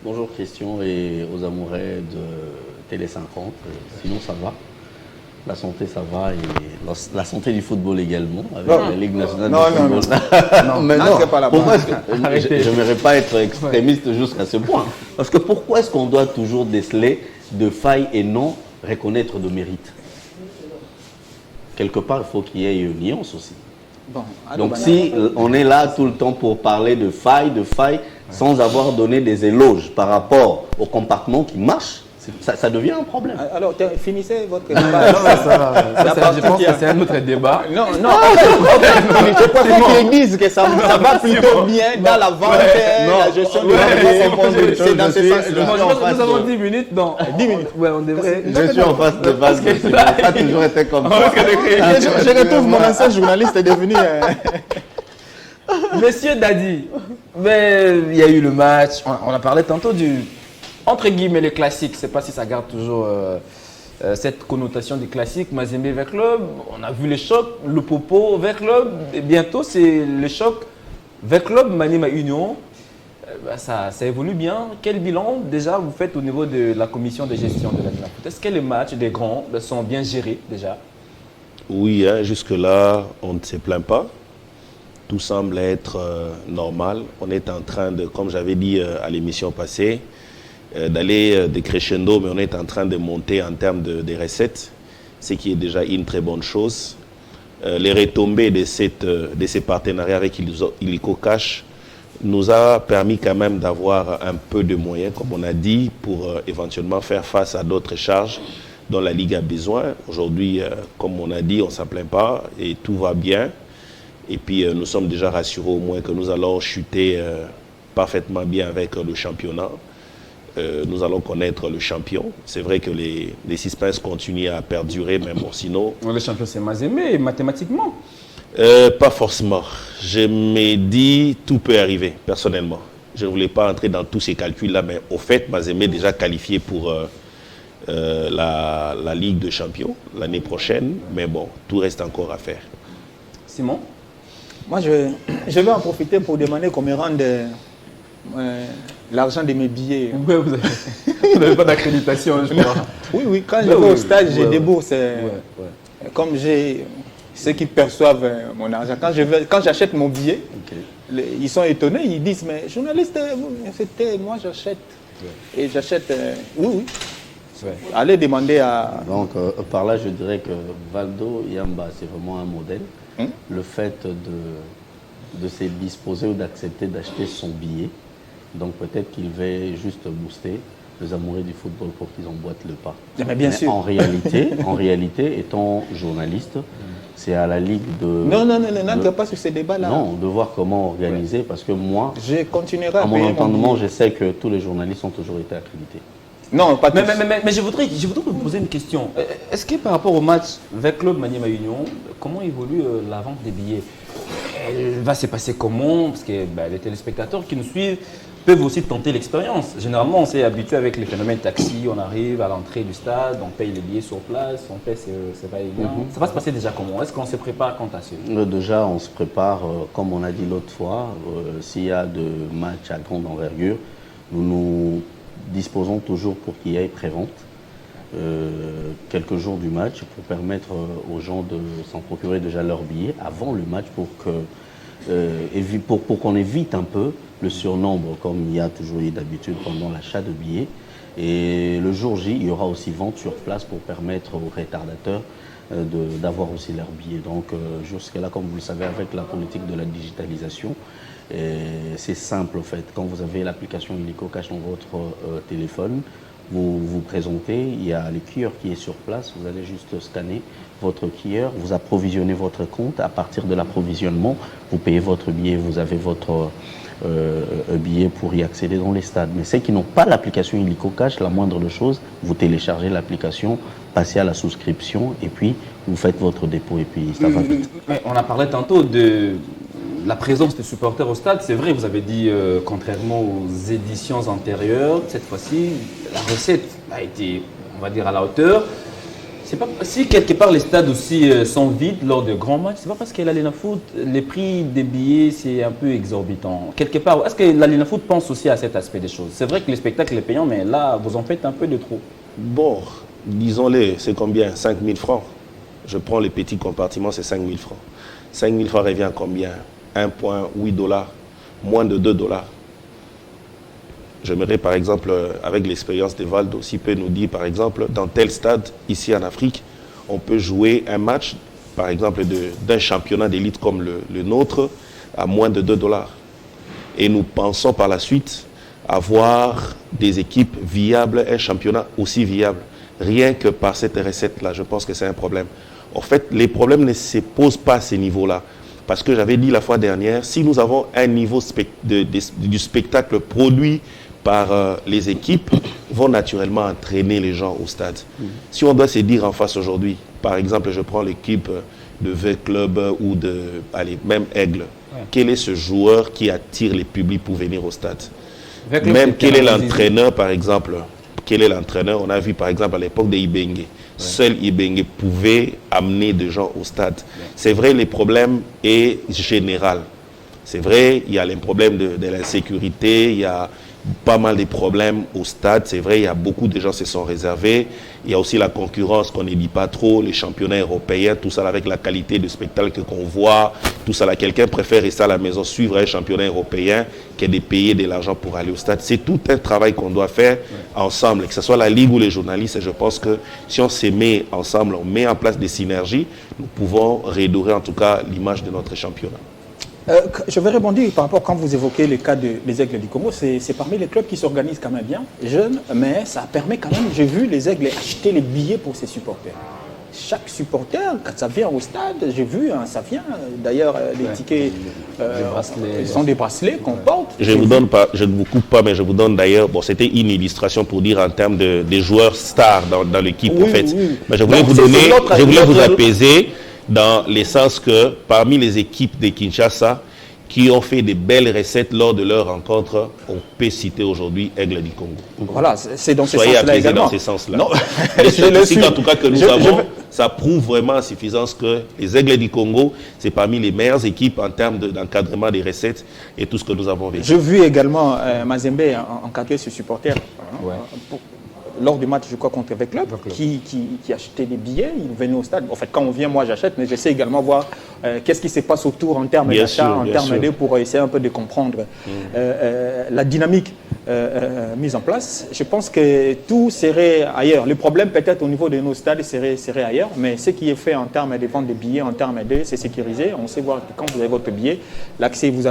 [SPEAKER 6] Bonjour Christian et aux amoureux de Télé 50. Sinon ça va. La santé ça va et la santé du football également avec la Ligue nationale de football. Mais non,
[SPEAKER 2] c'est pas la
[SPEAKER 6] pourquoi
[SPEAKER 2] bonne.
[SPEAKER 6] est-ce que je n'aimerais pas être extrémiste jusqu'à ce point? Parce que pourquoi est-ce qu'on doit toujours déceler de failles et non reconnaître de mérite? Quelque part, il faut qu'il y ait une nuance aussi.
[SPEAKER 2] Bon,
[SPEAKER 6] Donc si on est là tout le temps pour parler de failles, sans avoir donné des éloges par rapport au compartiment qui marche, ça devient un problème.
[SPEAKER 2] Alors, finissez votre débat.
[SPEAKER 1] Je pense que c'est un autre débat.
[SPEAKER 2] Non, je préfère qu'ils disent que ça va plutôt bien dans la vente, la gestion de la c'est dans ce sens.
[SPEAKER 1] Nous avons 10 minutes. Non,
[SPEAKER 2] 10 minutes.
[SPEAKER 1] Ouais, on devrait.
[SPEAKER 6] Je suis en face de base, ça n'a pas toujours été comme ça.
[SPEAKER 2] Je retrouve mon ancien journaliste est devenu...
[SPEAKER 1] Monsieur Dadi, mais il y a eu le match. On a parlé tantôt du, entre guillemets, le classique. Je ne sais pas si ça garde toujours cette connotation du classique, Mazembe vers club. On a vu le choc, le Popo vers club. Et bientôt, c'est le choc vers club, Maniema Union. Ça évolue bien. Quel bilan déjà vous faites au niveau de la commission de gestion de la Linafoot? Est-ce que les matchs des grands sont bien gérés déjà?
[SPEAKER 5] Oui, hein, jusque-là, on ne se plaint pas. Tout semble être normal. On est en train de, comme j'avais dit à l'émission passée, d'aller de crescendo, mais on est en train de monter en termes de recettes, ce qui est déjà une très bonne chose. Les retombées de ces partenariats avec Illico Cash nous a permis quand même d'avoir un peu de moyens, comme on a dit, pour éventuellement faire face à d'autres charges dont la Ligue a besoin. Aujourd'hui, comme on a dit, on ne s'en plaint pas et tout va bien. Et puis, nous sommes déjà rassurés au moins que nous allons chuter parfaitement bien avec le championnat. Nous allons connaître le champion. C'est vrai que les suspens continuent à perdurer, mais bon, sinon...
[SPEAKER 1] Le champion, c'est Mazembe, mathématiquement.
[SPEAKER 5] Pas forcément. Je me dis, tout peut arriver, personnellement. Je ne voulais pas entrer dans tous ces calculs-là, mais au fait, Mazembe est déjà qualifié pour la Ligue de Champions l'année prochaine. Mais bon, tout reste encore à faire.
[SPEAKER 1] Simon?
[SPEAKER 2] Moi, je vais en profiter pour demander qu'on me rende l'argent de mes billets.
[SPEAKER 1] Ouais, vous n'avez pas d'accréditation, je crois.
[SPEAKER 2] Oui, quand je vais au stade, j'ai des bourses. Comme j'ai ceux qui perçoivent mon argent. Quand j'achète mon billet, ils sont étonnés, ils disent, mais journaliste, moi j'achète. Et j'achète, oui. Allez demander à...
[SPEAKER 6] Donc, par là, je dirais que Valdo Yamba, c'est vraiment un modèle. Le fait de se disposer ou d'accepter d'acheter son billet. Donc, peut-être qu'il va juste booster les amoureux du football pour qu'ils emboîtent le pas.
[SPEAKER 2] Mais bien sûr.
[SPEAKER 6] En réalité, étant journaliste, c'est à la Ligue de...
[SPEAKER 2] Non, n'entre pas sur ces débats-là.
[SPEAKER 6] Non, de voir comment organiser, parce que moi,
[SPEAKER 2] je continuerai à
[SPEAKER 6] mon entendement, je sais que tous les journalistes ont toujours été accrédités.
[SPEAKER 2] Non, pas tous.
[SPEAKER 1] Mais je voudrais vous poser une question. Est-ce que par rapport au match avec Club Maniema Union, comment évolue la vente des billets? Elle va se passer comment? Parce que les téléspectateurs qui nous suivent peuvent aussi tenter l'expérience. Généralement, on s'est habitué avec les phénomènes taxi, on arrive à l'entrée du stade, on paye les billets sur place, on paie c'est va-et-vient. Ça va se passer déjà comment? Est-ce qu'on se prépare quant à ça?
[SPEAKER 6] Déjà, on se prépare, comme on a dit l'autre fois, s'il y a de matchs à grande envergure, nous disposons toujours pour qu'il y ait prévente quelques jours du match pour permettre aux gens de s'en procurer déjà leur billet avant le match pour qu'on évite un peu le surnombre comme il y a toujours eu d'habitude pendant l'achat de billets. Et le jour J, il y aura aussi vente sur place pour permettre aux retardataires d'avoir aussi leurs billets. Donc jusque-là, comme vous le savez, avec la politique de la digitalisation, c'est simple en fait. Quand vous avez l'application Illico Cash dans votre téléphone, vous vous présentez, il y a le kiosque qui est sur place, vous allez juste scanner votre kiosque, vous approvisionnez votre compte. À partir de l'approvisionnement, vous payez votre billet, vous avez votre billet pour y accéder dans les stades. Mais ceux qui n'ont pas l'application Illico Cash, la moindre des choses, vous téléchargez l'application, passez à la souscription et puis vous faites votre dépôt et puis ça va vite.
[SPEAKER 1] On a parlé tantôt de la présence des supporters au stade. C'est vrai, vous avez dit, contrairement aux éditions antérieures, cette fois-ci, la recette a été, on va dire, à la hauteur. C'est pas, si quelque part les stades aussi sont vides lors de grands matchs, c'est pas parce que la Linafoot, les prix des billets, c'est un peu exorbitant. Quelque part, est-ce que la Linafoot pense aussi à cet aspect des choses? C'est vrai que le spectacle est payant, mais là, vous en faites un peu de trop.
[SPEAKER 5] Bon, disons-le, c'est combien? 5 000 francs. Je prends les petits compartiments, c'est 5 000 francs. 5 000 francs revient à combien? 1,8 $, moins de 2 $. J'aimerais par exemple, avec l'expérience de Valdo, s'il peut nous dire par exemple, dans tel stade, ici en Afrique, on peut jouer un match, par exemple, d'un championnat d'élite comme le nôtre, à moins de 2 $. Et nous pensons par la suite avoir des équipes viables, un championnat aussi viable. Rien que par cette recette-là, je pense que c'est un problème. En fait, les problèmes ne se posent pas à ces niveaux-là. Parce que j'avais dit la fois dernière, si nous avons un niveau du spectacle produit par les équipes, vont naturellement entraîner les gens au stade. Si on doit se dire en face aujourd'hui, par exemple, je prends l'équipe de V-Club ou de, allez, même Aigle, quel est ce joueur qui attire les publics pour venir au stade? Même quel est l'entraîneur, par exemple? Quel est l'entraîneur? On a vu par exemple à l'époque de Ibenge. seul Ibenge pouvait amener des gens au stade. C'est vrai, le problème est général. C'est vrai, il y a les problèmes de l'insécurité, il y a pas mal de problèmes au stade. C'est vrai, il y a beaucoup de gens qui se sont réservés. Il y a aussi la concurrence qu'on ne dit pas trop, les championnats européens, tout ça avec la qualité de spectacle qu'on voit, tout ça là. Quelqu'un préfère rester à la maison, suivre un championnat européen que de payer de l'argent pour aller au stade. C'est tout un travail qu'on doit faire ensemble, que ce soit la Ligue ou les journalistes. Et je pense que si on se met ensemble, on met en place des synergies, nous pouvons redorer en tout cas l'image de notre championnat.
[SPEAKER 2] Je vais rebondir par rapport quand vous évoquez le cas des Aigles du Congo. C'est parmi les clubs qui s'organisent quand même bien, jeunes, mais ça permet quand même, j'ai vu les Aigles acheter les billets pour ses supporters. Chaque supporter, quand ça vient au stade, j'ai vu, hein, ça vient. D'ailleurs, les tickets sont des bracelets qu'on porte.
[SPEAKER 5] Je vous donne pas, je ne vous coupe pas, mais je vous donne d'ailleurs, bon, c'était une illustration pour dire en termes des joueurs stars dans l'équipe, en fait.
[SPEAKER 2] Oui.
[SPEAKER 5] Mais je voulais
[SPEAKER 2] Donc,
[SPEAKER 5] vous donner, je voulais vous apaiser dans le sens que parmi les équipes de Kinshasa qui ont fait de belles recettes lors de leur rencontre, on peut citer aujourd'hui Aigle du Congo.
[SPEAKER 2] Voilà, c'est dans ce
[SPEAKER 5] Soyez
[SPEAKER 2] sens-là
[SPEAKER 5] apaisés
[SPEAKER 2] également.
[SPEAKER 5] dans ce sens-là.
[SPEAKER 2] Non.
[SPEAKER 5] Les statistiques en tout cas que nous avons, ça prouve vraiment en suffisance que les Aigles du Congo, c'est parmi les meilleures équipes en termes d'encadrement des recettes et tout ce que nous avons vécu.
[SPEAKER 2] J'ai vu également Mazembe encadrer ses supporters. Lors du match, je crois, contre avec club, qui achetait des billets, il venait au stade. En fait, quand on vient, moi, j'achète, mais j'essaie également de voir qu'est-ce qui se passe autour en termes d'achat, en termes d'aide, pour essayer un peu de comprendre la dynamique mise en place. Je pense que tout serait ailleurs. Le problème, peut-être, au niveau de nos stades, serait ailleurs, mais ce qui est fait en termes de vente de billets, en termes d'aide, c'est sécurisé. On sait voir que quand vous avez votre billet, l'accès, vous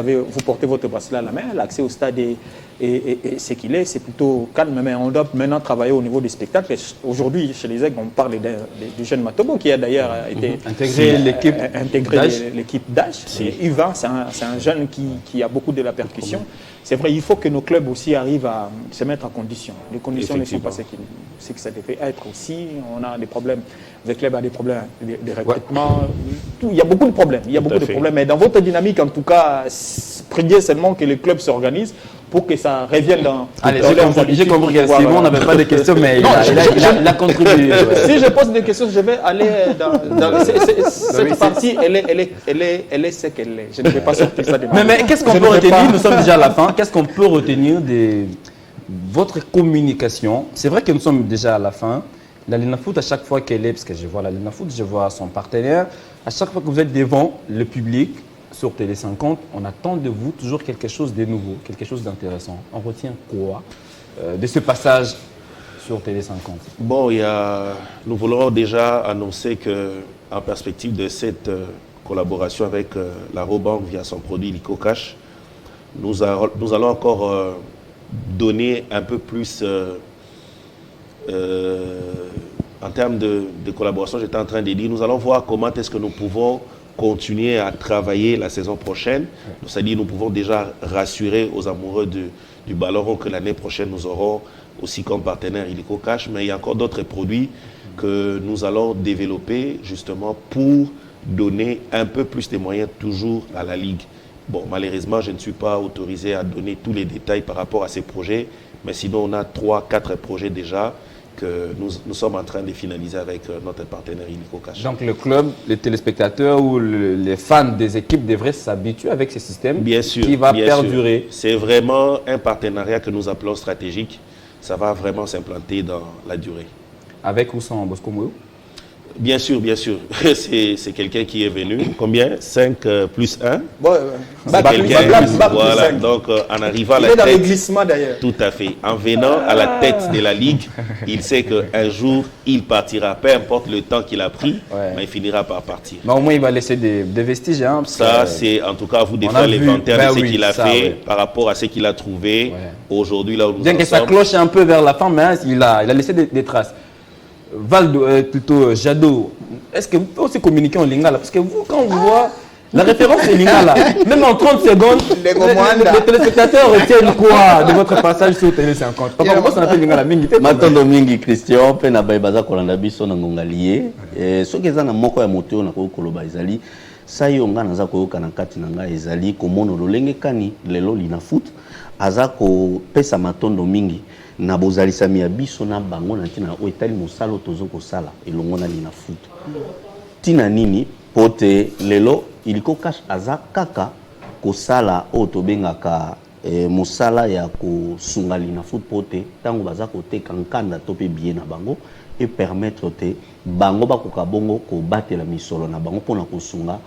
[SPEAKER 2] portez votre bracelet à la main, l'accès au stade est ce qu'il est, c'est plutôt calme, mais on doit maintenant travailler au niveau des spectacles. Aujourd'hui, chez les Aigles, on parle du jeune Matobo qui a d'ailleurs été
[SPEAKER 1] intégré
[SPEAKER 2] l'équipe d'âge. Yvan, c'est un jeune qui a beaucoup de la percussion. C'est vrai, il faut que nos clubs aussi arrivent à se mettre en condition. Les conditions ne sont pas ce que ça devait être aussi. On a des problèmes. Les clubs ont des problèmes de recrutement. Il y a beaucoup de problèmes. Mais dans votre dynamique, en tout cas, priez seulement que les clubs s'organisent pour que ça revienne dans...
[SPEAKER 1] Allez, j'ai compris que Simon n'avait pas de questions, mais il a contribué.
[SPEAKER 2] Si je pose des questions, je vais aller dans cette partie, elle est ce qu'elle est. Je ne vais pas sortir ça de ma...
[SPEAKER 1] Mais qu'est-ce qu'on peut retenir? Nous sommes déjà à la fin. Qu'est-ce qu'on peut retenir de votre communication? C'est vrai que nous sommes déjà à la fin. La Linafoot, à chaque fois qu'elle est, parce que je vois la Linafoot, je vois son partenaire, à chaque fois que vous êtes devant le public, sur Télé 50, on attend de vous toujours quelque chose de nouveau, quelque chose d'intéressant. On retient quoi de ce passage sur Télé 50?
[SPEAKER 5] Bon, nous voulons déjà annoncer qu'en perspective de cette collaboration avec la Robank via son produit Lico Cash, nous allons encore donner un peu plus en termes de collaboration. J'étais en train de dire, nous allons voir comment est-ce que nous pouvons continuer à travailler la saison prochaine. C'est-à-dire nous pouvons déjà rassurer aux amoureux du ballon rond que l'année prochaine nous aurons aussi comme partenaire Illico Cash, mais il y a encore d'autres produits que nous allons développer justement pour donner un peu plus de moyens toujours à la Ligue. Bon, malheureusement, je ne suis pas autorisé à donner tous les détails par rapport à ces projets, mais sinon on a 3-4 projets déjà que nous sommes en train de finaliser avec notre partenaire Illico Cash.
[SPEAKER 1] Donc le club, les téléspectateurs ou les fans des équipes devraient s'habituer avec ce système qui va perdurer.
[SPEAKER 5] C'est vraiment un partenariat que nous appelons stratégique. Ça va vraiment s'implanter dans la durée.
[SPEAKER 1] Avec ou sans Bosco Mouyo?
[SPEAKER 5] Bien sûr, bien sûr. C'est quelqu'un qui est venu. Combien? 5 plus 1. Voilà. Donc, en arrivant à la tête...
[SPEAKER 2] Il est dans le glissement d'ailleurs.
[SPEAKER 5] Tout à fait. En venant à la tête de la Ligue, il sait qu'un jour, il partira. Peu importe le temps qu'il a pris, mais il finira par partir.
[SPEAKER 1] Mais au moins, il va laisser des vestiges. Hein,
[SPEAKER 5] ça, c'est en tout cas à vous de faire l'inventaire de ce qu'il a fait par rapport à ce qu'il a trouvé aujourd'hui, là où nous
[SPEAKER 1] bien que ça cloche un peu vers la fin, mais il a laissé des traces. Valdo, plutôt Jadot, est-ce que vous pouvez aussi communiquer en lingala? Parce que vous, quand on vous voit, la référence est lingala. Même en 30 secondes, les téléspectateurs retiennent quoi de votre passage sur Télé 50? Pourquoi ça s'appelle lingala mingi?
[SPEAKER 6] Matondo mingi Christian, pe na baza kolanda biso na ngongalié. Et ce que ça na moko ya moto na ko koloba ezali, sa yo nga naza koyoka na kati na nga ezali komono lolenge kani lelo Linafoot aza ko pesa matondo mingi. na bozalisami ya biso na bango na ntina o etali mosala tozo kosala elongo na lina foot tina nini pote lelo iliko cash aza kaka kosala o tobengaka mosala ya kosunga lina foot pote tango baza koteka nkanda to pe bien na bango et permettre te bango bakoka bongo ko batela misolo na bango pona kosunga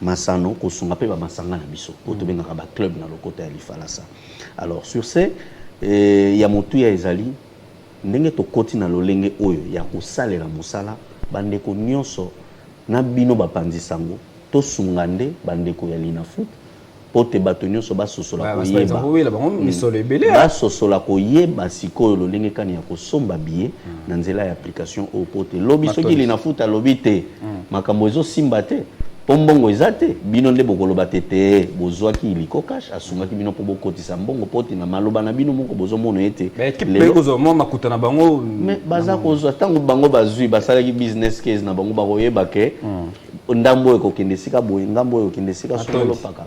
[SPEAKER 6] masano kosunga pe ba masanga na biso po tobengaka ba club na lokota ya lifalasa. Alors sur ce ya motu ya ezali ndenge tokoti na lolenge oyo ya kosalela mosala bandeko nyonso na bino bapanzi sango to sungande bandeko ya lina foot pote bato nyonso basosola koyeba basosola koyeba sikoyo lolenge kani ya kosomba biye na nzela ya application o pote lobi soki lina foot alobi te makambo ezosimba te pombongo ezate bino nde bokoloba tete bozwaki iliko cash asungaki bino po bokotisa mbongo pote na maloba na bino moko bozomono ete
[SPEAKER 1] mais
[SPEAKER 6] baza kozwa tango bango bazwi basalaki business case na bango bakoyeba ke ndambo ekokende sika boye ngambo oyo okende sika solo paka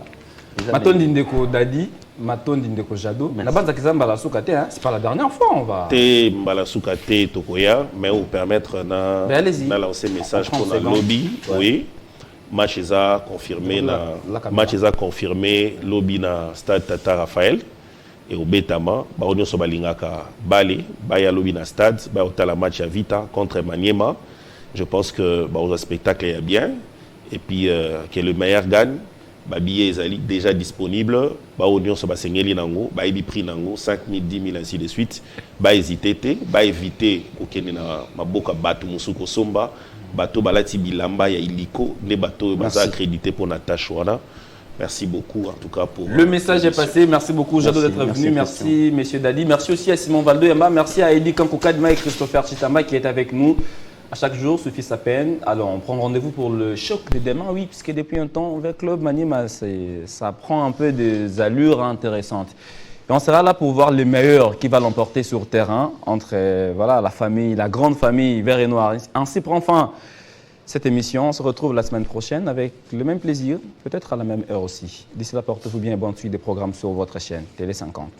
[SPEAKER 1] Matondi ndeko Dadi, Matondi ndeko Jado. La base de Mbala Soukate, c'est pas la dernière fois on va.
[SPEAKER 5] Te Mbala Soukate Tokoya, mais vous permettre na lancer message pour le lobby, oui. Match a confirmé lobby na stade Tata Raphaël et au Betama, ba onyo so balingaka Bale, ba ya lobby na stade, ba otala match à Vita contre Maniema. Je pense que ba au spectacle est bien et puis que le meilleur gagne. Ba billet ezali déjà disponible ba union so ba sengeli nango ba ebi prix nango 5 000 10 000 ainsi de suite ba hésiter te ba éviter kokende na maboka bato musuko somba bato balati bilamba ya iliko ne bato baza accrédité pour na tâche wana. Merci beaucoup en tout cas pour
[SPEAKER 1] le message est passé. Merci beaucoup Jado d'être venu. Merci messieurs Dadi. Merci aussi à Simon Valdo Yamba. Merci à Eddie Kankokadma et Christopher Chitama qui est avec nous. À chaque jour suffit sa peine. Alors, on prend rendez-vous pour le choc de demain, oui, puisque depuis un temps, avec Club Maniema, ça prend un peu des allures intéressantes. Et on sera là pour voir les meilleurs qui va l'emporter sur terrain entre voilà, la famille, la grande famille vert et noir. Ainsi prend fin cette émission. On se retrouve la semaine prochaine avec le même plaisir, peut-être à la même heure aussi. D'ici là, portez-vous bien et bonne suite des programmes sur votre chaîne Télé 50.